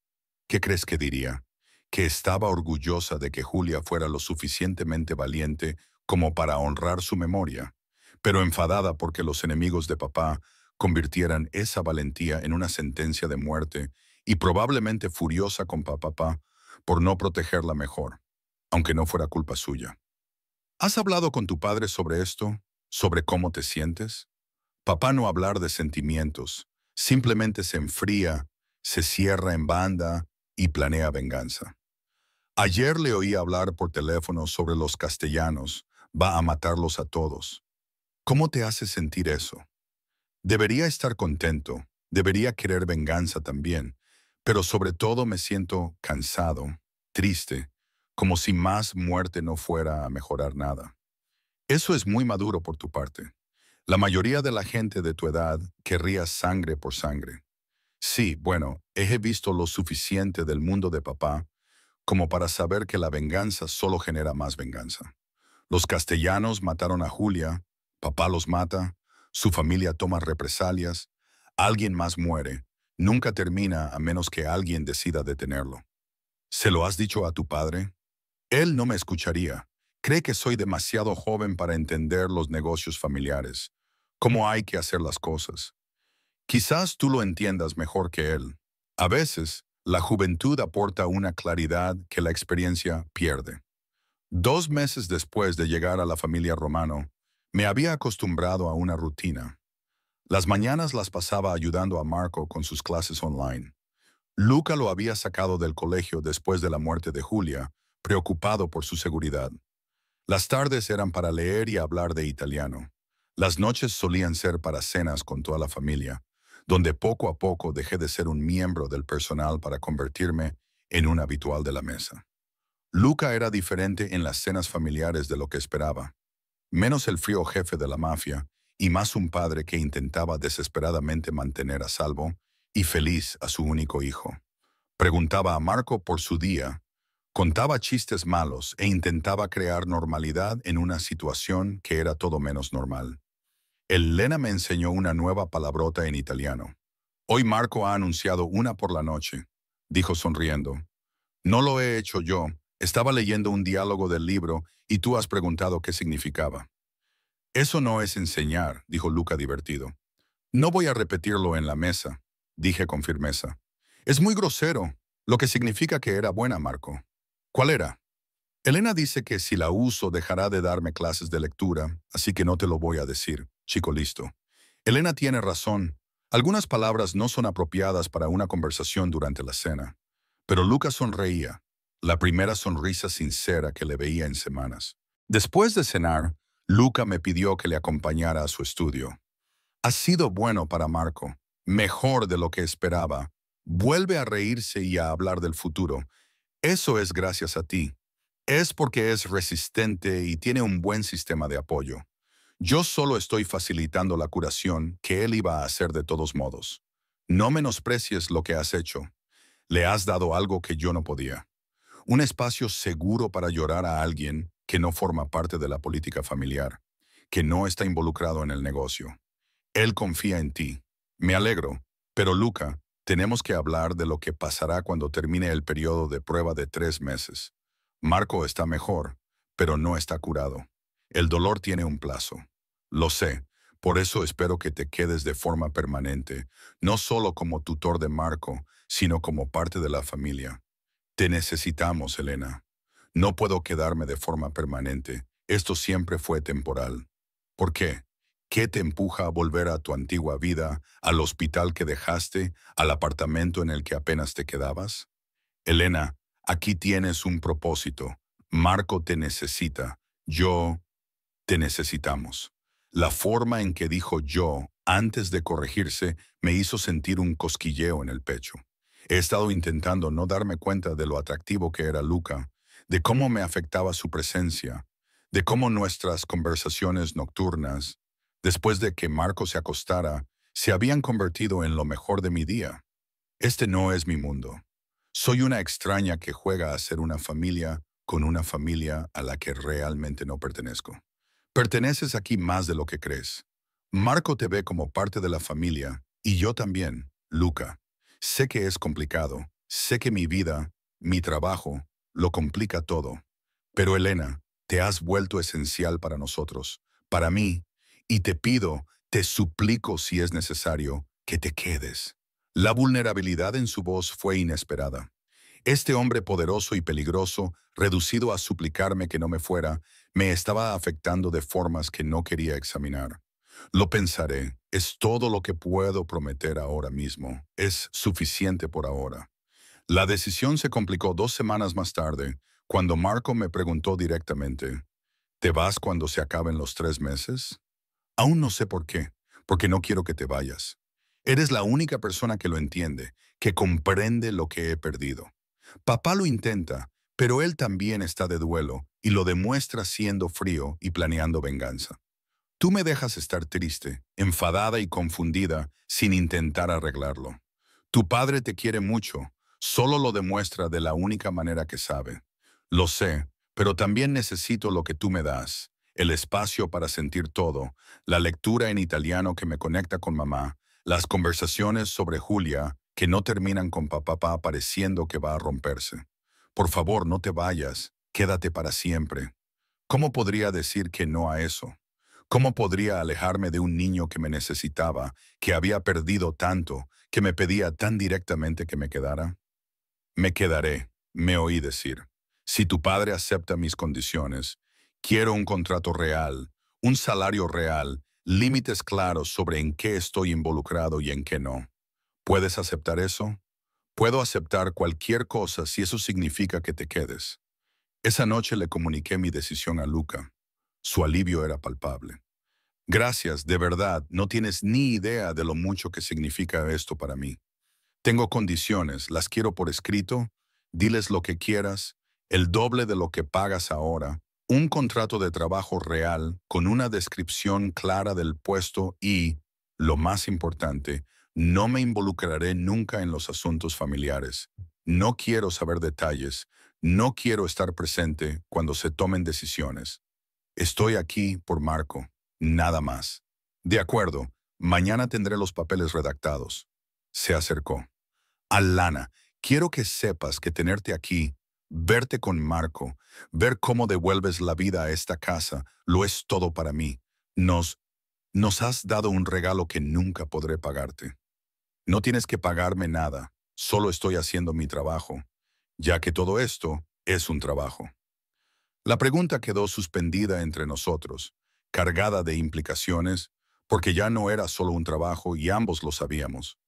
¿Qué crees que diría? Que estaba orgullosa de que Julia fuera lo suficientemente valiente como para honrar su memoria, pero enfadada porque los enemigos de papá convirtieran esa valentía en una sentencia de muerte y probablemente furiosa con papá por no protegerla mejor, aunque no fuera culpa suya. ¿Has hablado con tu padre sobre esto? ¿Sobre cómo te sientes? Papá no hablar de sentimientos, simplemente se enfría, se cierra en banda y planea venganza. Ayer le oí hablar por teléfono sobre los castellanos, va a matarlos a todos. ¿Cómo te hace sentir eso? Debería estar contento, debería querer venganza también, pero sobre todo me siento cansado, triste, como si más muerte no fuera a mejorar nada. Eso es muy maduro por tu parte. La mayoría de la gente de tu edad querría sangre por sangre. Sí, bueno, he visto lo suficiente del mundo de papá como para saber que la venganza solo genera más venganza. Los castellanos mataron a Julia, papá los mata, su familia toma represalias, alguien más muere, nunca termina a menos que alguien decida detenerlo. ¿Se lo has dicho a tu padre? Él no me escucharía. Cree que soy demasiado joven para entender los negocios familiares, cómo hay que hacer las cosas. Quizás tú lo entiendas mejor que él. A veces, la juventud aporta una claridad que la experiencia pierde. 2 meses después de llegar a la familia Romano, me había acostumbrado a una rutina. Las mañanas las pasaba ayudando a Marco con sus clases online. Luca lo había sacado del colegio después de la muerte de Julia, preocupado por su seguridad. Las tardes eran para leer y hablar de italiano. Las noches solían ser para cenas con toda la familia, donde poco a poco dejé de ser un miembro del personal para convertirme en un habitual de la mesa. Luca era diferente en las cenas familiares de lo que esperaba, menos el frío jefe de la mafia y más un padre que intentaba desesperadamente mantener a salvo y feliz a su único hijo. Preguntaba a Marco por su día, contaba chistes malos e intentaba crear normalidad en una situación que era todo menos normal. Elena me enseñó una nueva palabrota en italiano. Hoy Marco ha anunciado una por la noche, dijo sonriendo. No lo he hecho yo, estaba leyendo un diálogo del libro y tú has preguntado qué significaba. Eso no es enseñar, dijo Luca divertido. No voy a repetirlo en la mesa, dije con firmeza. Es muy grosero, lo que significa que era buena, Marco. ¿Cuál era? Elena dice que si la uso dejará de darme clases de lectura, así que no te lo voy a decir, chico listo. Elena tiene razón. Algunas palabras no son apropiadas para una conversación durante la cena. Pero Lucas sonreía, la primera sonrisa sincera que le veía en semanas. Después de cenar, Luca me pidió que le acompañara a su estudio. Ha sido bueno para Marco, mejor de lo que esperaba. Vuelve a reírse y a hablar del futuro. Eso es gracias a ti. Es porque es resistente y tiene un buen sistema de apoyo. Yo solo estoy facilitando la curación que él iba a hacer de todos modos. No menosprecies lo que has hecho. Le has dado algo que yo no podía. Un espacio seguro para llorar a alguien que no forma parte de la política familiar, que no está involucrado en el negocio. Él confía en ti. Me alegro. Pero Luca, tenemos que hablar de lo que pasará cuando termine el periodo de prueba de 3 meses. Marco está mejor, pero no está curado. El dolor tiene un plazo. Lo sé. Por eso espero que te quedes de forma permanente, no solo como tutor de Marco, sino como parte de la familia. Te necesitamos, Elena. No puedo quedarme de forma permanente. Esto siempre fue temporal. ¿Por qué? ¿Qué te empuja a volver a tu antigua vida, al hospital que dejaste, al apartamento en el que apenas te quedabas? Elena, aquí tienes un propósito. Marco te necesita. Yo te necesitamos. La forma en que dijo yo antes de corregirse me hizo sentir un cosquilleo en el pecho. He estado intentando no darme cuenta de lo atractivo que era Luca, de cómo me afectaba su presencia, de cómo nuestras conversaciones nocturnas, después de que Marco se acostara, se habían convertido en lo mejor de mi día. Este no es mi mundo. Soy una extraña que juega a ser una familia con una familia a la que realmente no pertenezco. Perteneces aquí más de lo que crees. Marco te ve como parte de la familia y yo también, Luca. Sé que es complicado, sé que mi vida, mi trabajo, lo complica todo. Pero Elena, te has vuelto esencial para nosotros, para mí, y te pido, te suplico si es necesario, que te quedes. La vulnerabilidad en su voz fue inesperada. Este hombre poderoso y peligroso, reducido a suplicarme que no me fuera, me estaba afectando de formas que no quería examinar. Lo pensaré, es todo lo que puedo prometer ahora mismo, es suficiente por ahora. La decisión se complicó 2 semanas más tarde, cuando Marco me preguntó directamente, ¿te vas cuando se acaben los 3 meses? Aún no sé por qué, porque no quiero que te vayas. Eres la única persona que lo entiende, que comprende lo que he perdido. Papá lo intenta, pero él también está de duelo y lo demuestra siendo frío y planeando venganza. Tú me dejas estar triste, enfadada y confundida sin intentar arreglarlo. Tu padre te quiere mucho, solo lo demuestra de la única manera que sabe. Lo sé, pero también necesito lo que tú me das, el espacio para sentir todo, la lectura en italiano que me conecta con mamá, las conversaciones sobre Julia que no terminan con papá pareciendo que va a romperse. Por favor, no te vayas, quédate para siempre. ¿Cómo podría decir que no a eso? ¿Cómo podría alejarme de un niño que me necesitaba, que había perdido tanto, que me pedía tan directamente que me quedara? Me quedaré, me oí decir. Si tu padre acepta mis condiciones, quiero un contrato real, un salario real, límites claros sobre en qué estoy involucrado y en qué no. ¿Puedes aceptar eso? Puedo aceptar cualquier cosa si eso significa que te quedes. Esa noche le comuniqué mi decisión a Luca. Su alivio era palpable. Gracias, de verdad, no tienes ni idea de lo mucho que significa esto para mí. Tengo condiciones, las quiero por escrito, diles lo que quieras, el doble de lo que pagas ahora, un contrato de trabajo real con una descripción clara del puesto y, lo más importante, no me involucraré nunca en los asuntos familiares. No quiero saber detalles, no quiero estar presente cuando se tomen decisiones. Estoy aquí por Marco, nada más. De acuerdo, mañana tendré los papeles redactados. Se acercó. Alana, quiero que sepas que tenerte aquí, verte con Marco, ver cómo devuelves la vida a esta casa, lo es todo para mí. Nos has dado un regalo que nunca podré pagarte. No tienes que pagarme nada, solo estoy haciendo mi trabajo, ya que todo esto es un trabajo. La pregunta quedó suspendida entre nosotros, cargada de implicaciones, porque ya no era solo un trabajo y ambos lo sabíamos.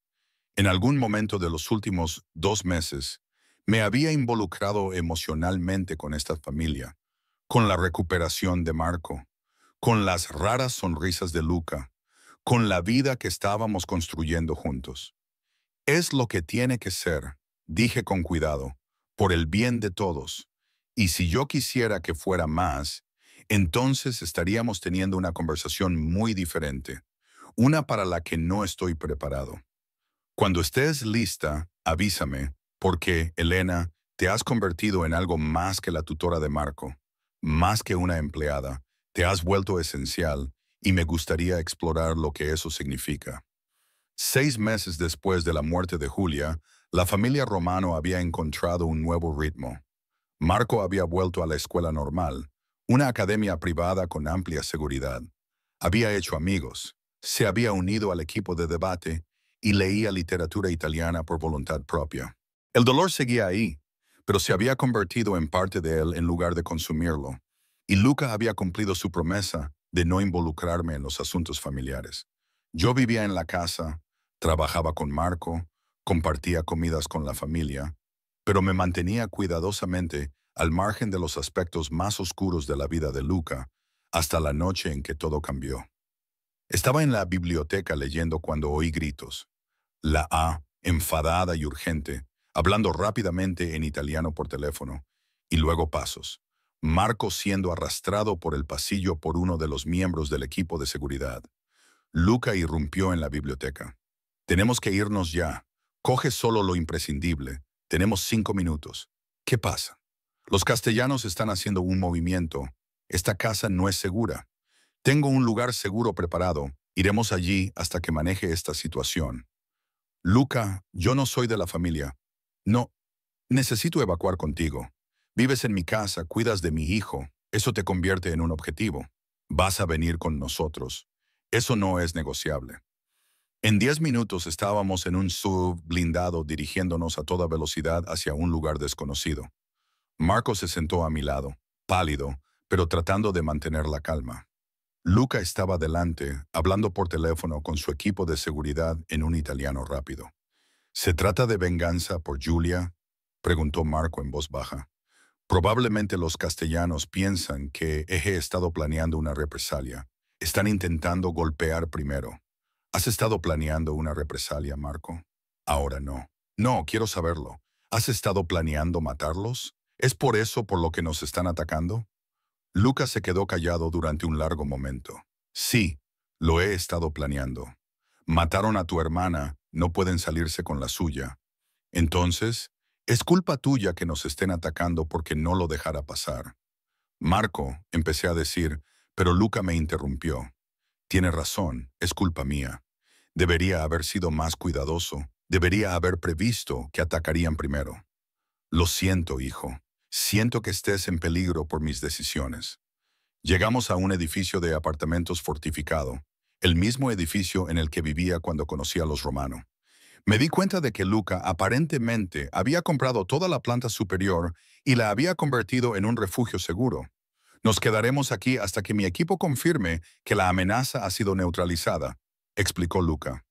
En algún momento de los últimos 2 meses, me había involucrado emocionalmente con esta familia, con la recuperación de Marco, con las raras sonrisas de Luca, con la vida que estábamos construyendo juntos. Es lo que tiene que ser, dije con cuidado, por el bien de todos. Y si yo quisiera que fuera más, entonces estaríamos teniendo una conversación muy diferente, una para la que no estoy preparado. Cuando estés lista, avísame, porque, Elena, te has convertido en algo más que la tutora de Marco, más que una empleada, te has vuelto esencial y me gustaría explorar lo que eso significa. 6 meses después de la muerte de Julia, la familia Romano había encontrado un nuevo ritmo. Marco había vuelto a la escuela normal, una academia privada con amplia seguridad. Había hecho amigos, se había unido al equipo de debate y leía literatura italiana por voluntad propia. El dolor seguía ahí, pero se había convertido en parte de él en lugar de consumirlo, y Luca había cumplido su promesa de no involucrarme en los asuntos familiares. Yo vivía en la casa, trabajaba con Marco, compartía comidas con la familia, pero me mantenía cuidadosamente al margen de los aspectos más oscuros de la vida de Luca, hasta la noche en que todo cambió. Estaba en la biblioteca leyendo cuando oí gritos. La A, enfadada y urgente, hablando rápidamente en italiano por teléfono, y luego pasos. Marco siendo arrastrado por el pasillo por uno de los miembros del equipo de seguridad. Luca irrumpió en la biblioteca. Tenemos que irnos ya. Coge solo lo imprescindible. Tenemos 5 minutos. ¿Qué pasa? Los castellanos están haciendo un movimiento. Esta casa no es segura. Tengo un lugar seguro preparado. Iremos allí hasta que maneje esta situación. Luca, yo no soy de la familia. No, necesito evacuar contigo. Vives en mi casa, cuidas de mi hijo. Eso te convierte en un objetivo. Vas a venir con nosotros. Eso no es negociable. En 10 minutos estábamos en un SUV blindado dirigiéndonos a toda velocidad hacia un lugar desconocido. Marco se sentó a mi lado, pálido, pero tratando de mantener la calma. Luca estaba delante, hablando por teléfono con su equipo de seguridad en un italiano rápido. ¿Se trata de venganza por Julia?, preguntó Marco en voz baja. Probablemente los castellanos piensan que he estado planeando una represalia. Están intentando golpear primero. ¿Has estado planeando una represalia, Marco? Ahora no. No, quiero saberlo. ¿Has estado planeando matarlos? ¿Es por eso por lo que nos están atacando? Lucas se quedó callado durante un largo momento. Sí, lo he estado planeando. Mataron a tu hermana, no pueden salirse con la suya. Entonces, es culpa tuya que nos estén atacando porque no lo dejara pasar. Marco, empecé a decir, pero Luca me interrumpió. Tiene razón, es culpa mía. Debería haber sido más cuidadoso. Debería haber previsto que atacarían primero. Lo siento, hijo. Siento que estés en peligro por mis decisiones. Llegamos a un edificio de apartamentos fortificado, el mismo edificio en el que vivía cuando conocí a los Romano. Me di cuenta de que Luca aparentemente había comprado toda la planta superior y la había convertido en un refugio seguro. Nos quedaremos aquí hasta que mi equipo confirme que la amenaza ha sido neutralizada, explicó Luca.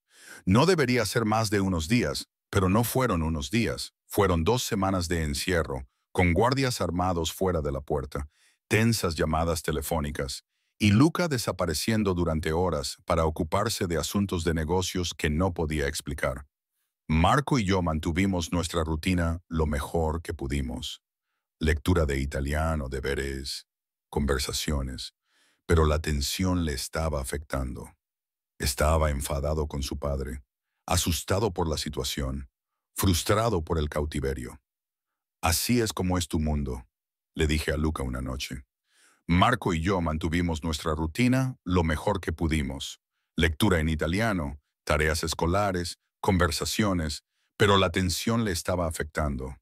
No debería ser más de unos días, pero no fueron unos días. Fueron 2 semanas de encierro, con guardias armados fuera de la puerta, tensas llamadas telefónicas, y Luca desapareciendo durante horas para ocuparse de asuntos de negocios que no podía explicar. Marco y yo mantuvimos nuestra rutina lo mejor que pudimos. Lectura de italiano, deberes, conversaciones, pero la tensión le estaba afectando. Estaba enfadado con su padre, asustado por la situación, frustrado por el cautiverio. Así es como es tu mundo, le dije a Luca una noche. Marco y yo mantuvimos nuestra rutina lo mejor que pudimos. Lectura en italiano, tareas escolares, conversaciones, pero la tensión le estaba afectando.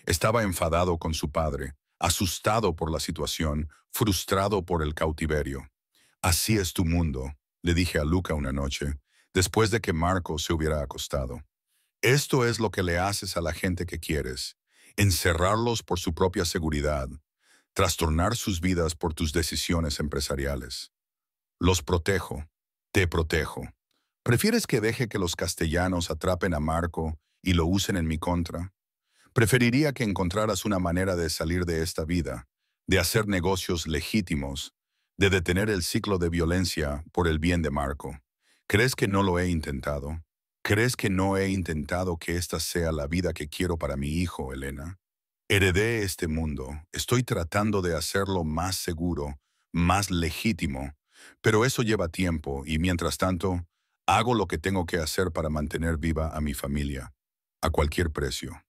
Estaba enfadado con su padre, asustado por la situación, frustrado por el cautiverio. Así es tu mundo, le dije a Luca una noche, después de que Marco se hubiera acostado. Esto es lo que le haces a la gente que quieres. Encerrarlos por su propia seguridad. Trastornar sus vidas por tus decisiones empresariales. Los protejo. Te protejo. ¿Prefieres que deje que los castellanos atrapen a Marco y lo usen en mi contra? Preferiría que encontraras una manera de salir de esta vida, de hacer negocios legítimos, de detener el ciclo de violencia por el bien de Marco. ¿Crees que no lo he intentado? ¿Crees que no he intentado que esta sea la vida que quiero para mi hijo, Elena? Heredé este mundo. Estoy tratando de hacerlo más seguro, más legítimo, pero eso lleva tiempo y mientras tanto, hago lo que tengo que hacer para mantener viva a mi familia, a cualquier precio.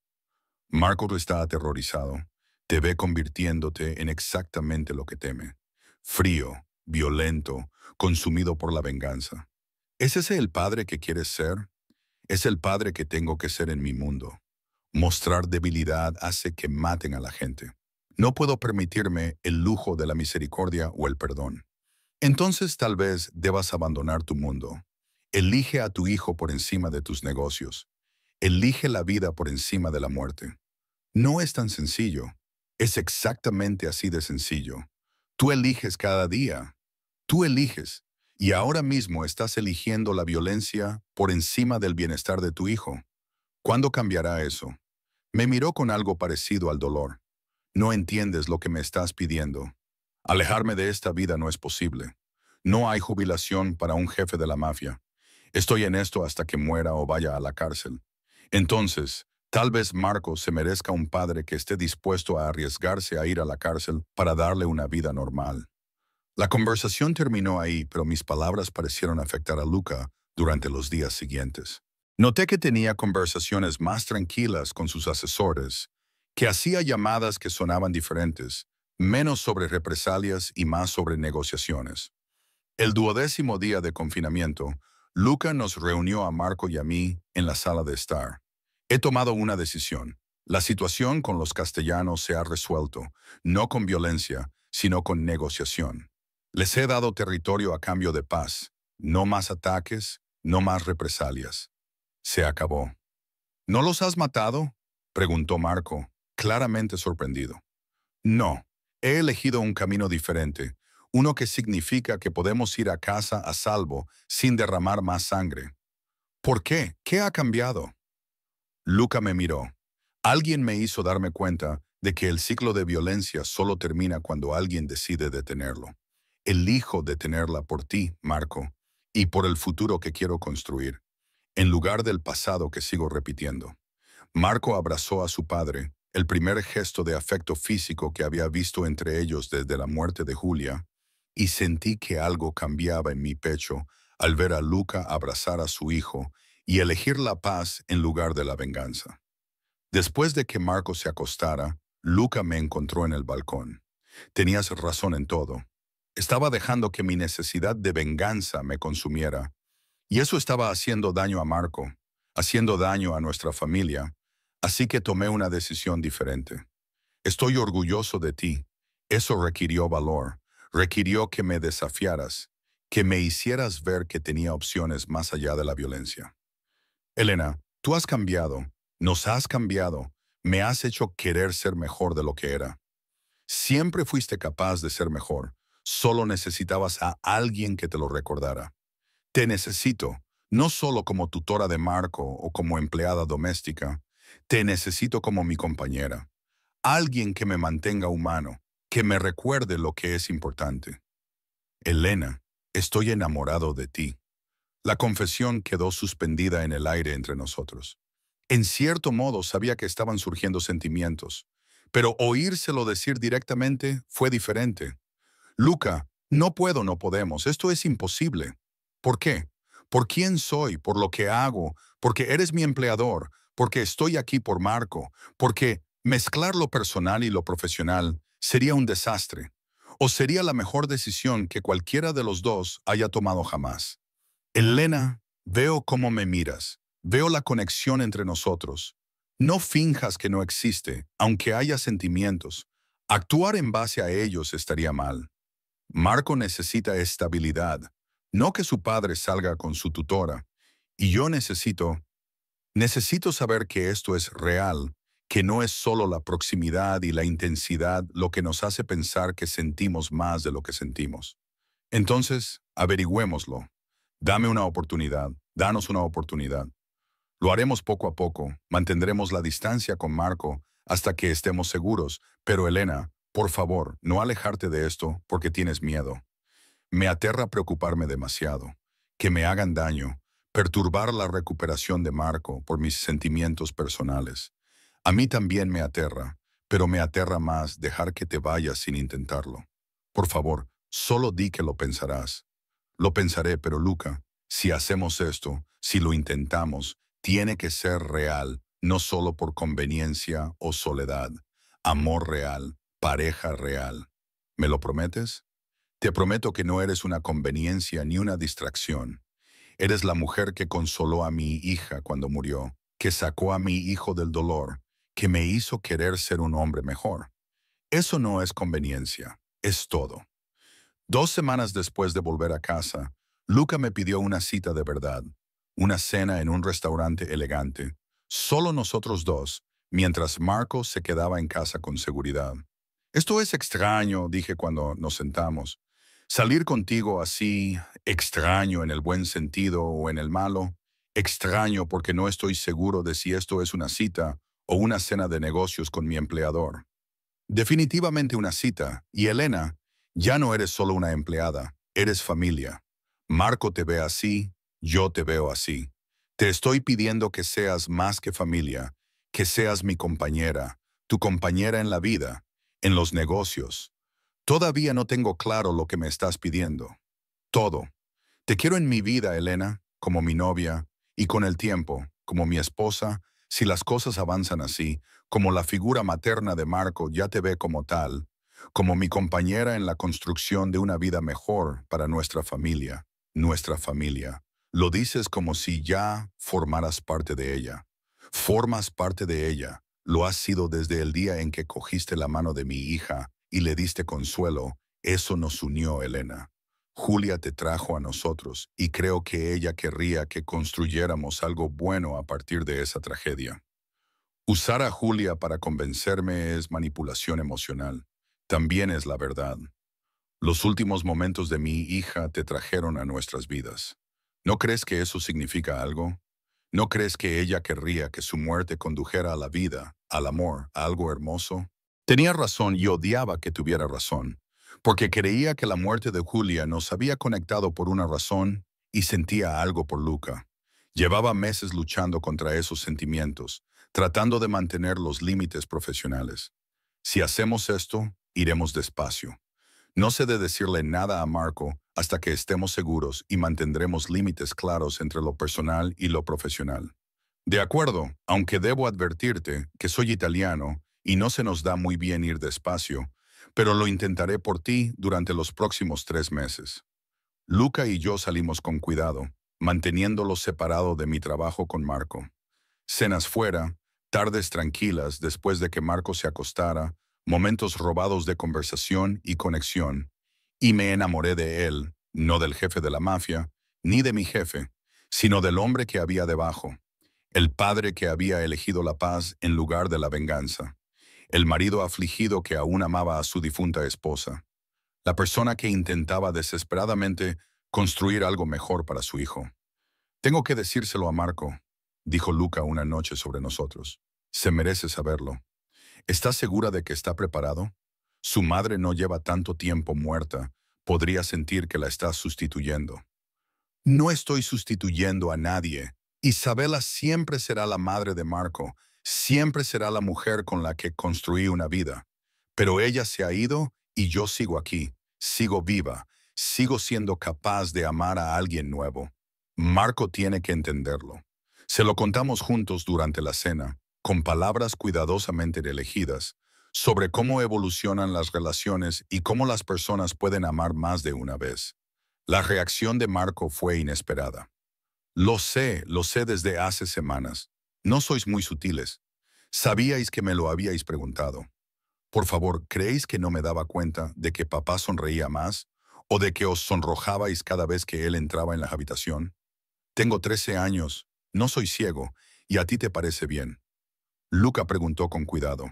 Marco está aterrorizado. Te ve convirtiéndote en exactamente lo que teme. Frío, violento, consumido por la venganza. ¿Es ese el padre que quieres ser? Es el padre que tengo que ser en mi mundo. Mostrar debilidad hace que maten a la gente. No puedo permitirme el lujo de la misericordia o el perdón. Entonces tal vez debas abandonar tu mundo. Elige a tu hijo por encima de tus negocios. Elige la vida por encima de la muerte. No es tan sencillo. Es exactamente así de sencillo. Tú eliges cada día. Tú eliges. Y ahora mismo estás eligiendo la violencia por encima del bienestar de tu hijo. ¿Cuándo cambiará eso? Me miró con algo parecido al dolor. No entiendes lo que me estás pidiendo. Alejarme de esta vida no es posible. No hay jubilación para un jefe de la mafia. Estoy en esto hasta que muera o vaya a la cárcel. Entonces, tal vez Marco se merezca un padre que esté dispuesto a arriesgarse a ir a la cárcel para darle una vida normal. La conversación terminó ahí, pero mis palabras parecieron afectar a Luca durante los días siguientes. Noté que tenía conversaciones más tranquilas con sus asesores, que hacía llamadas que sonaban diferentes, menos sobre represalias y más sobre negociaciones. El 12º día de confinamiento, Luca nos reunió a Marco y a mí en la sala de estar. He tomado una decisión. La situación con los castellanos se ha resuelto, no con violencia, sino con negociación. Les he dado territorio a cambio de paz. No más ataques, no más represalias. Se acabó. ¿No los has matado?, preguntó Marco, claramente sorprendido. No, he elegido un camino diferente, uno que significa que podemos ir a casa a salvo sin derramar más sangre. ¿Por qué? ¿Qué ha cambiado? Luca me miró. Alguien me hizo darme cuenta de que el ciclo de violencia solo termina cuando alguien decide detenerlo. Elijo detenerla por ti, Marco, y por el futuro que quiero construir, en lugar del pasado que sigo repitiendo. Marco abrazó a su padre, el primer gesto de afecto físico que había visto entre ellos desde la muerte de Julia, y sentí que algo cambiaba en mi pecho al ver a Luca abrazar a su hijo y elegir la paz en lugar de la venganza. Después de que Marco se acostara, Luca me encontró en el balcón. Tenías razón en todo. Estaba dejando que mi necesidad de venganza me consumiera, y eso estaba haciendo daño a Marco, haciendo daño a nuestra familia, así que tomé una decisión diferente. Estoy orgulloso de ti. Eso requirió valor, requirió que me desafiaras, que me hicieras ver que tenía opciones más allá de la violencia. Elena, tú has cambiado, nos has cambiado, me has hecho querer ser mejor de lo que era. Siempre fuiste capaz de ser mejor, solo necesitabas a alguien que te lo recordara. Te necesito, no solo como tutora de Marco o como empleada doméstica, te necesito como mi compañera. Alguien que me mantenga humano, que me recuerde lo que es importante. Elena, estoy enamorado de ti. La confesión quedó suspendida en el aire entre nosotros. En cierto modo sabía que estaban surgiendo sentimientos, pero oírselo decir directamente fue diferente. Luca, no puedo, no podemos, esto es imposible. ¿Por qué? ¿Por quién soy? ¿Por lo que hago? ¿Porque eres mi empleador? ¿Porque estoy aquí por Marco? ¿Porque mezclar lo personal y lo profesional sería un desastre? ¿O sería la mejor decisión que cualquiera de los dos haya tomado jamás? Elena, veo cómo me miras. Veo la conexión entre nosotros. No finjas que no existe, aunque haya sentimientos. Actuar en base a ellos estaría mal. Marco necesita estabilidad, no que su padre salga con su tutora. Y yo necesito... Necesito saber que esto es real, que no es solo la proximidad y la intensidad lo que nos hace pensar que sentimos más de lo que sentimos. Entonces, averigüémoslo. Dame una oportunidad, danos una oportunidad. Lo haremos poco a poco, mantendremos la distancia con Marco hasta que estemos seguros, pero Elena, por favor, no alejarte de esto porque tienes miedo. Me aterra preocuparme demasiado, que me hagan daño, perturbar la recuperación de Marco por mis sentimientos personales. A mí también me aterra, pero me aterra más dejar que te vayas sin intentarlo. Por favor, solo di que lo pensarás. Lo pensaré, pero Luca, si hacemos esto, si lo intentamos, tiene que ser real, no solo por conveniencia o soledad. Amor real, pareja real. ¿Me lo prometes? Te prometo que no eres una conveniencia ni una distracción. Eres la mujer que consoló a mi hija cuando murió, que sacó a mi hijo del dolor, que me hizo querer ser un hombre mejor. Eso no es conveniencia, es todo. 2 semanas después de volver a casa, Luca me pidió una cita de verdad, una cena en un restaurante elegante, solo nosotros dos, mientras Marco se quedaba en casa con seguridad. Esto es extraño, dije cuando nos sentamos. Salir contigo así, extraño en el buen sentido o en el malo, extraño porque no estoy seguro de si esto es una cita o una cena de negocios con mi empleador. Definitivamente una cita, y Elena, ya no eres solo una empleada, eres familia. Marco te ve así, yo te veo así. Te estoy pidiendo que seas más que familia, que seas mi compañera, tu compañera en la vida, en los negocios. Todavía no tengo claro lo que me estás pidiendo. Todo. Te quiero en mi vida, Elena, como mi novia, y con el tiempo, como mi esposa, si las cosas avanzan así, como la figura materna de Marco ya te ve como tal, como mi compañera en la construcción de una vida mejor para nuestra familia, nuestra familia. Lo dices como si ya formaras parte de ella. Formas parte de ella. Lo has sido desde el día en que cogiste la mano de mi hija y le diste consuelo. Eso nos unió, Elena. Julia te trajo a nosotros y creo que ella querría que construyéramos algo bueno a partir de esa tragedia. Usar a Julia para convencerme es manipulación emocional. También es la verdad. Los últimos momentos de mi hija te trajeron a nuestras vidas. ¿No crees que eso significa algo? ¿No crees que ella querría que su muerte condujera a la vida, al amor, a algo hermoso? Tenía razón y odiaba que tuviera razón, porque creía que la muerte de Julia nos había conectado por una razón y sentía algo por Luca. Llevaba meses luchando contra esos sentimientos, tratando de mantener los límites profesionales. Si hacemos esto, iremos despacio. No sé de decirle nada a Marco hasta que estemos seguros y mantendremos límites claros entre lo personal y lo profesional. De acuerdo, aunque debo advertirte que soy italiano y no se nos da muy bien ir despacio, pero lo intentaré por ti durante los próximos 3 meses. Luca y yo salimos con cuidado, manteniéndolo separado de mi trabajo con Marco. Cenas fuera, tardes tranquilas después de que Marco se acostara, momentos robados de conversación y conexión. Y me enamoré de él, no del jefe de la mafia, ni de mi jefe, sino del hombre que había debajo, el padre que había elegido la paz en lugar de la venganza, el marido afligido que aún amaba a su difunta esposa, la persona que intentaba desesperadamente construir algo mejor para su hijo. Tengo que decírselo a Marco, dijo Luca una noche sobre nosotros. Se merece saberlo. ¿Estás segura de que está preparado? Su madre no lleva tanto tiempo muerta. Podría sentir que la estás sustituyendo. No estoy sustituyendo a nadie. Isabela siempre será la madre de Marco. Siempre será la mujer con la que construí una vida. Pero ella se ha ido y yo sigo aquí. Sigo viva. Sigo siendo capaz de amar a alguien nuevo. Marco tiene que entenderlo. Se lo contamos juntos durante la cena, con palabras cuidadosamente elegidas, sobre cómo evolucionan las relaciones y cómo las personas pueden amar más de una vez. La reacción de Marco fue inesperada. Lo sé desde hace semanas. No sois muy sutiles. Sabíais que me lo habíais preguntado. Por favor, ¿creéis que no me daba cuenta de que papá sonreía más o de que os sonrojabais cada vez que él entraba en la habitación? Tengo 13 años, no soy ciego, ¿Y a ti te parece bien? Luca preguntó con cuidado.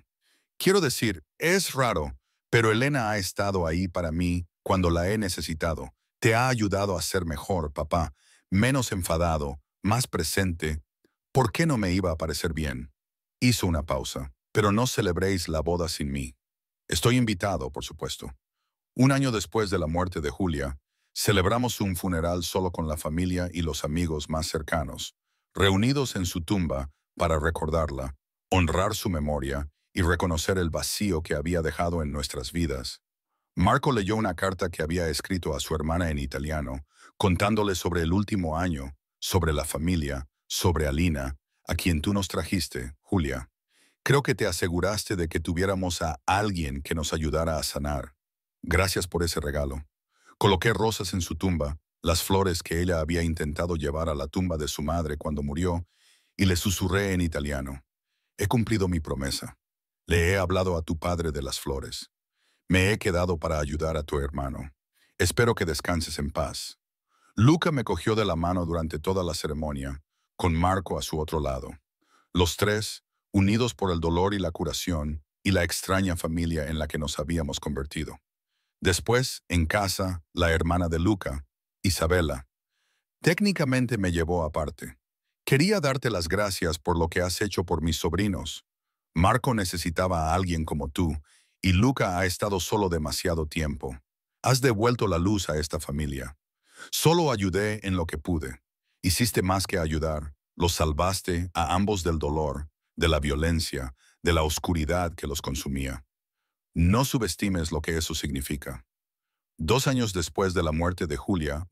Quiero decir, es raro, pero Elena ha estado ahí para mí cuando la he necesitado. Te ha ayudado a ser mejor, papá, menos enfadado, más presente. ¿Por qué no me iba a parecer bien? Hizo una pausa. Pero no celebréis la boda sin mí. Estoy invitado, por supuesto. Un año después de la muerte de Julia, celebramos un funeral solo con la familia y los amigos más cercanos, reunidos en su tumba para recordarla, honrar su memoria y reconocer el vacío que había dejado en nuestras vidas. Marco leyó una carta que había escrito a su hermana en italiano, contándole sobre el último año, sobre la familia, sobre Alina, a quien tú nos trajiste, Julia. Creo que te aseguraste de que tuviéramos a alguien que nos ayudara a sanar. Gracias por ese regalo. Coloqué rosas en su tumba, las flores que ella había intentado llevar a la tumba de su madre cuando murió, y le susurré en italiano. He cumplido mi promesa. Le he hablado a tu padre de las flores. Me he quedado para ayudar a tu hermano. Espero que descanses en paz. Luca me cogió de la mano durante toda la ceremonia, con Marco a su otro lado. Los tres, unidos por el dolor y la curación, y la extraña familia en la que nos habíamos convertido. Después, en casa, la hermana de Luca, Isabela, técnicamente me llevó aparte. Quería darte las gracias por lo que has hecho por mis sobrinos. Marco necesitaba a alguien como tú, y Luca ha estado solo demasiado tiempo. Has devuelto la luz a esta familia. Solo ayudé en lo que pude. Hiciste más que ayudar. Los salvaste a ambos del dolor, de la violencia, de la oscuridad que los consumía. No subestimes lo que eso significa. 2 años después de la muerte de Julia,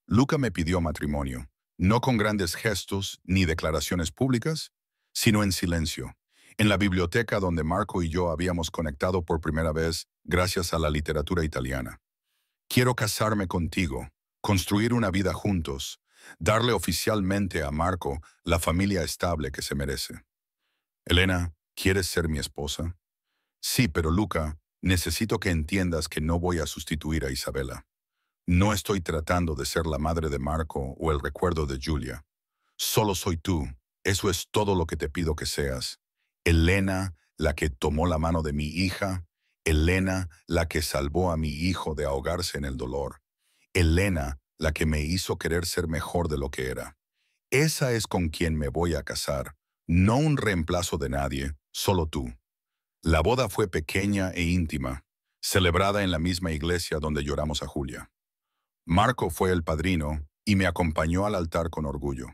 Luca me pidió matrimonio, no con grandes gestos ni declaraciones públicas, sino en silencio, en la biblioteca donde Marco y yo habíamos conectado por primera vez gracias a la literatura italiana. Quiero casarme contigo, construir una vida juntos, darle oficialmente a Marco la familia estable que se merece. Elena, ¿quieres ser mi esposa? Sí, pero Luca, necesito que entiendas que no voy a sustituir a Isabela. No estoy tratando de ser la madre de Marco o el recuerdo de Julia. Solo soy tú. Eso es todo lo que te pido que seas. Elena, la que tomó la mano de mi hija. Elena, la que salvó a mi hijo de ahogarse en el dolor. Elena, la que me hizo querer ser mejor de lo que era. Esa es con quien me voy a casar. No un reemplazo de nadie, solo tú. La boda fue pequeña e íntima, celebrada en la misma iglesia donde lloramos a Julia. Marco fue el padrino y me acompañó al altar con orgullo.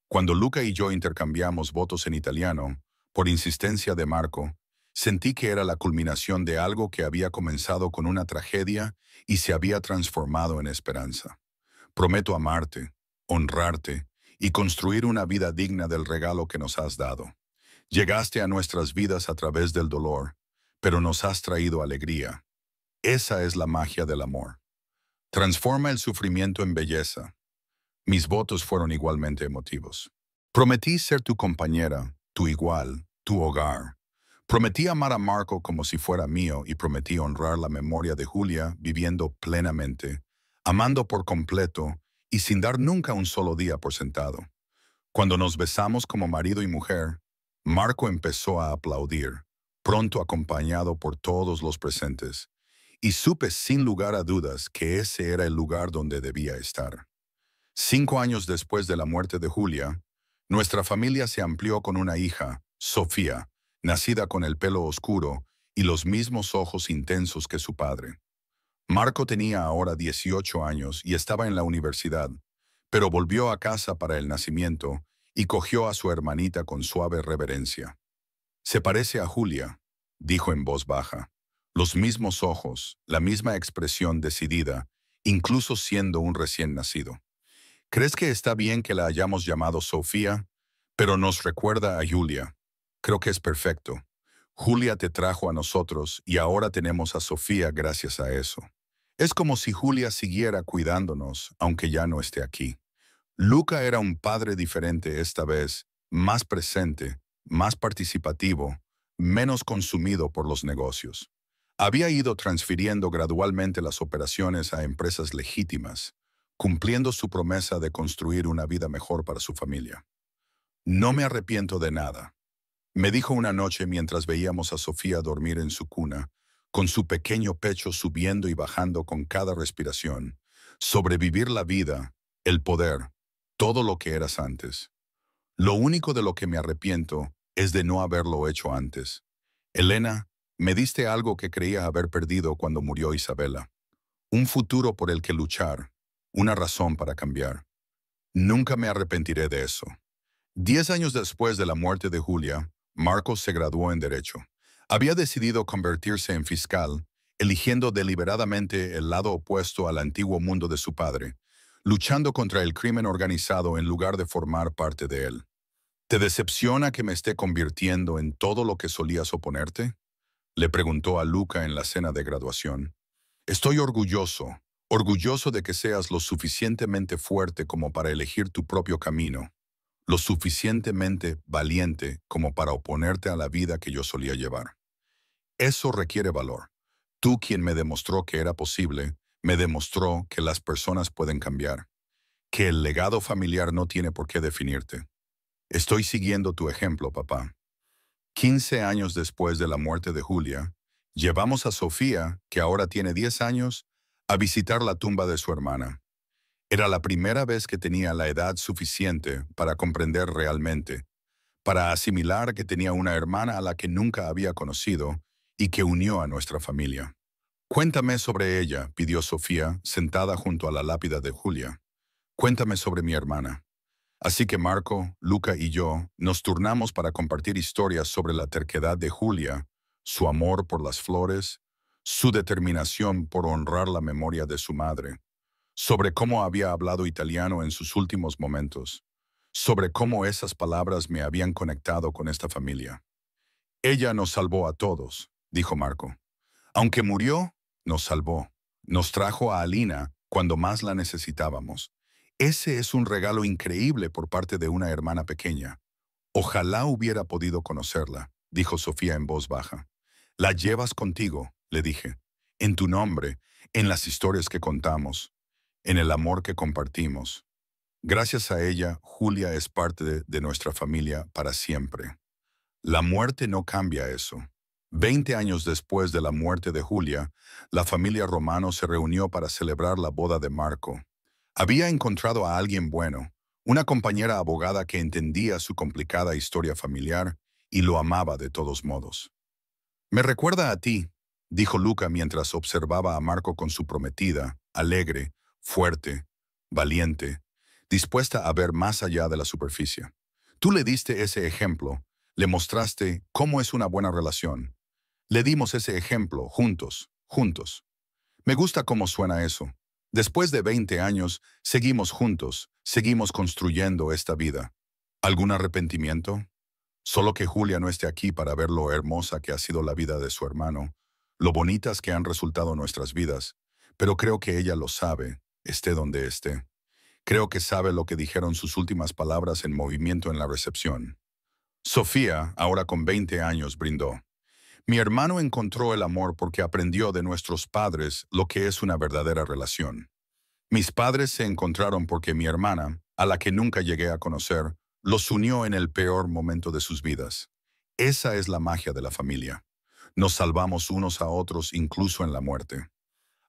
Cuando Luca y yo intercambiamos votos en italiano, por insistencia de Marco, sentí que era la culminación de algo que había comenzado con una tragedia y se había transformado en esperanza. Prometo amarte, honrarte y construir una vida digna del regalo que nos has dado. Llegaste a nuestras vidas a través del dolor, pero nos has traído alegría. Esa es la magia del amor. Transforma el sufrimiento en belleza. Mis votos fueron igualmente emotivos. Prometí ser tu compañera, tu igual, tu hogar. Prometí amar a Marco como si fuera mío y prometí honrar la memoria de Julia viviendo plenamente, amando por completo y sin dar nunca un solo día por sentado. Cuando nos besamos como marido y mujer, Marco empezó a aplaudir, pronto acompañado por todos los presentes, y supe sin lugar a dudas que ese era el lugar donde debía estar. 5 años después de la muerte de Julia, nuestra familia se amplió con una hija, Sofía, nacida con el pelo oscuro y los mismos ojos intensos que su padre. Marco tenía ahora 18 años y estaba en la universidad, pero volvió a casa para el nacimiento y cogió a su hermanita con suave reverencia. «Se parece a Julia», dijo en voz baja. Los mismos ojos, la misma expresión decidida, incluso siendo un recién nacido. «¿Crees que está bien que la hayamos llamado Sofía? Pero nos recuerda a Julia. Creo que es perfecto. Julia te trajo a nosotros y ahora tenemos a Sofía gracias a eso. Es como si Julia siguiera cuidándonos, aunque ya no esté aquí». Luca era un padre diferente esta vez, más presente, más participativo, menos consumido por los negocios. Había ido transfiriendo gradualmente las operaciones a empresas legítimas, cumpliendo su promesa de construir una vida mejor para su familia. No me arrepiento de nada, me dijo una noche mientras veíamos a Sofía dormir en su cuna, con su pequeño pecho subiendo y bajando con cada respiración. Sobrevivir la vida, el poder, todo lo que eras antes. Lo único de lo que me arrepiento es de no haberlo hecho antes. Elena, me diste algo que creía haber perdido cuando murió Isabela. Un futuro por el que luchar, una razón para cambiar. Nunca me arrepentiré de eso. 10 años después de la muerte de Julia, Marcos se graduó en Derecho. Había decidido convertirse en fiscal, eligiendo deliberadamente el lado opuesto al antiguo mundo de su padre, luchando contra el crimen organizado en lugar de formar parte de él. ¿Te decepciona que me esté convirtiendo en todo lo que solías oponerte? Le preguntó a Luca en la cena de graduación. Estoy orgulloso, orgulloso de que seas lo suficientemente fuerte como para elegir tu propio camino, lo suficientemente valiente como para oponerte a la vida que yo solía llevar. Eso requiere valor. Tú, quien me demostró que era posible, me demostró que las personas pueden cambiar, que el legado familiar no tiene por qué definirte. Estoy siguiendo tu ejemplo, papá. 15 años después de la muerte de Julia, llevamos a Sofía, que ahora tiene 10 años, a visitar la tumba de su hermana. Era la primera vez que tenía la edad suficiente para comprender realmente, para asimilar que tenía una hermana a la que nunca había conocido y que unió a nuestra familia. Cuéntame sobre ella, pidió Sofía, sentada junto a la lápida de Julia. Cuéntame sobre mi hermana. Así que Marco, Luca y yo nos turnamos para compartir historias sobre la terquedad de Julia, su amor por las flores, su determinación por honrar la memoria de su madre, sobre cómo había hablado italiano en sus últimos momentos, sobre cómo esas palabras me habían conectado con esta familia. Ella nos salvó a todos, dijo Marco. Aunque murió, nos salvó. Nos trajo a Alina cuando más la necesitábamos. Ese es un regalo increíble por parte de una hermana pequeña. Ojalá hubiera podido conocerla, dijo Sofía en voz baja. La llevas contigo, le dije, en tu nombre, en las historias que contamos, en el amor que compartimos. Gracias a ella, Julia es parte de nuestra familia para siempre. La muerte no cambia eso. 20 años después de la muerte de Julia, la familia Romano se reunió para celebrar la boda de Marco. Había encontrado a alguien bueno, una compañera abogada que entendía su complicada historia familiar y lo amaba de todos modos. Me recuerda a ti, dijo Luca mientras observaba a Marco con su prometida, alegre, fuerte, valiente, dispuesta a ver más allá de la superficie. Tú le diste ese ejemplo, le mostraste cómo es una buena relación. Le dimos ese ejemplo juntos, juntos. Me gusta cómo suena eso. Después de 20 años, seguimos juntos, seguimos construyendo esta vida. ¿Algún arrepentimiento? Solo que Julia no esté aquí para ver lo hermosa que ha sido la vida de su hermano, lo bonitas que han resultado nuestras vidas, pero creo que ella lo sabe, esté donde esté. Creo que sabe lo que dijeron sus últimas palabras en movimiento en la recepción. Sofía, ahora con 20 años, brindó. Mi hermano encontró el amor porque aprendió de nuestros padres lo que es una verdadera relación. Mis padres se encontraron porque mi hermana, a la que nunca llegué a conocer, los unió en el peor momento de sus vidas. Esa es la magia de la familia. Nos salvamos unos a otros incluso en la muerte.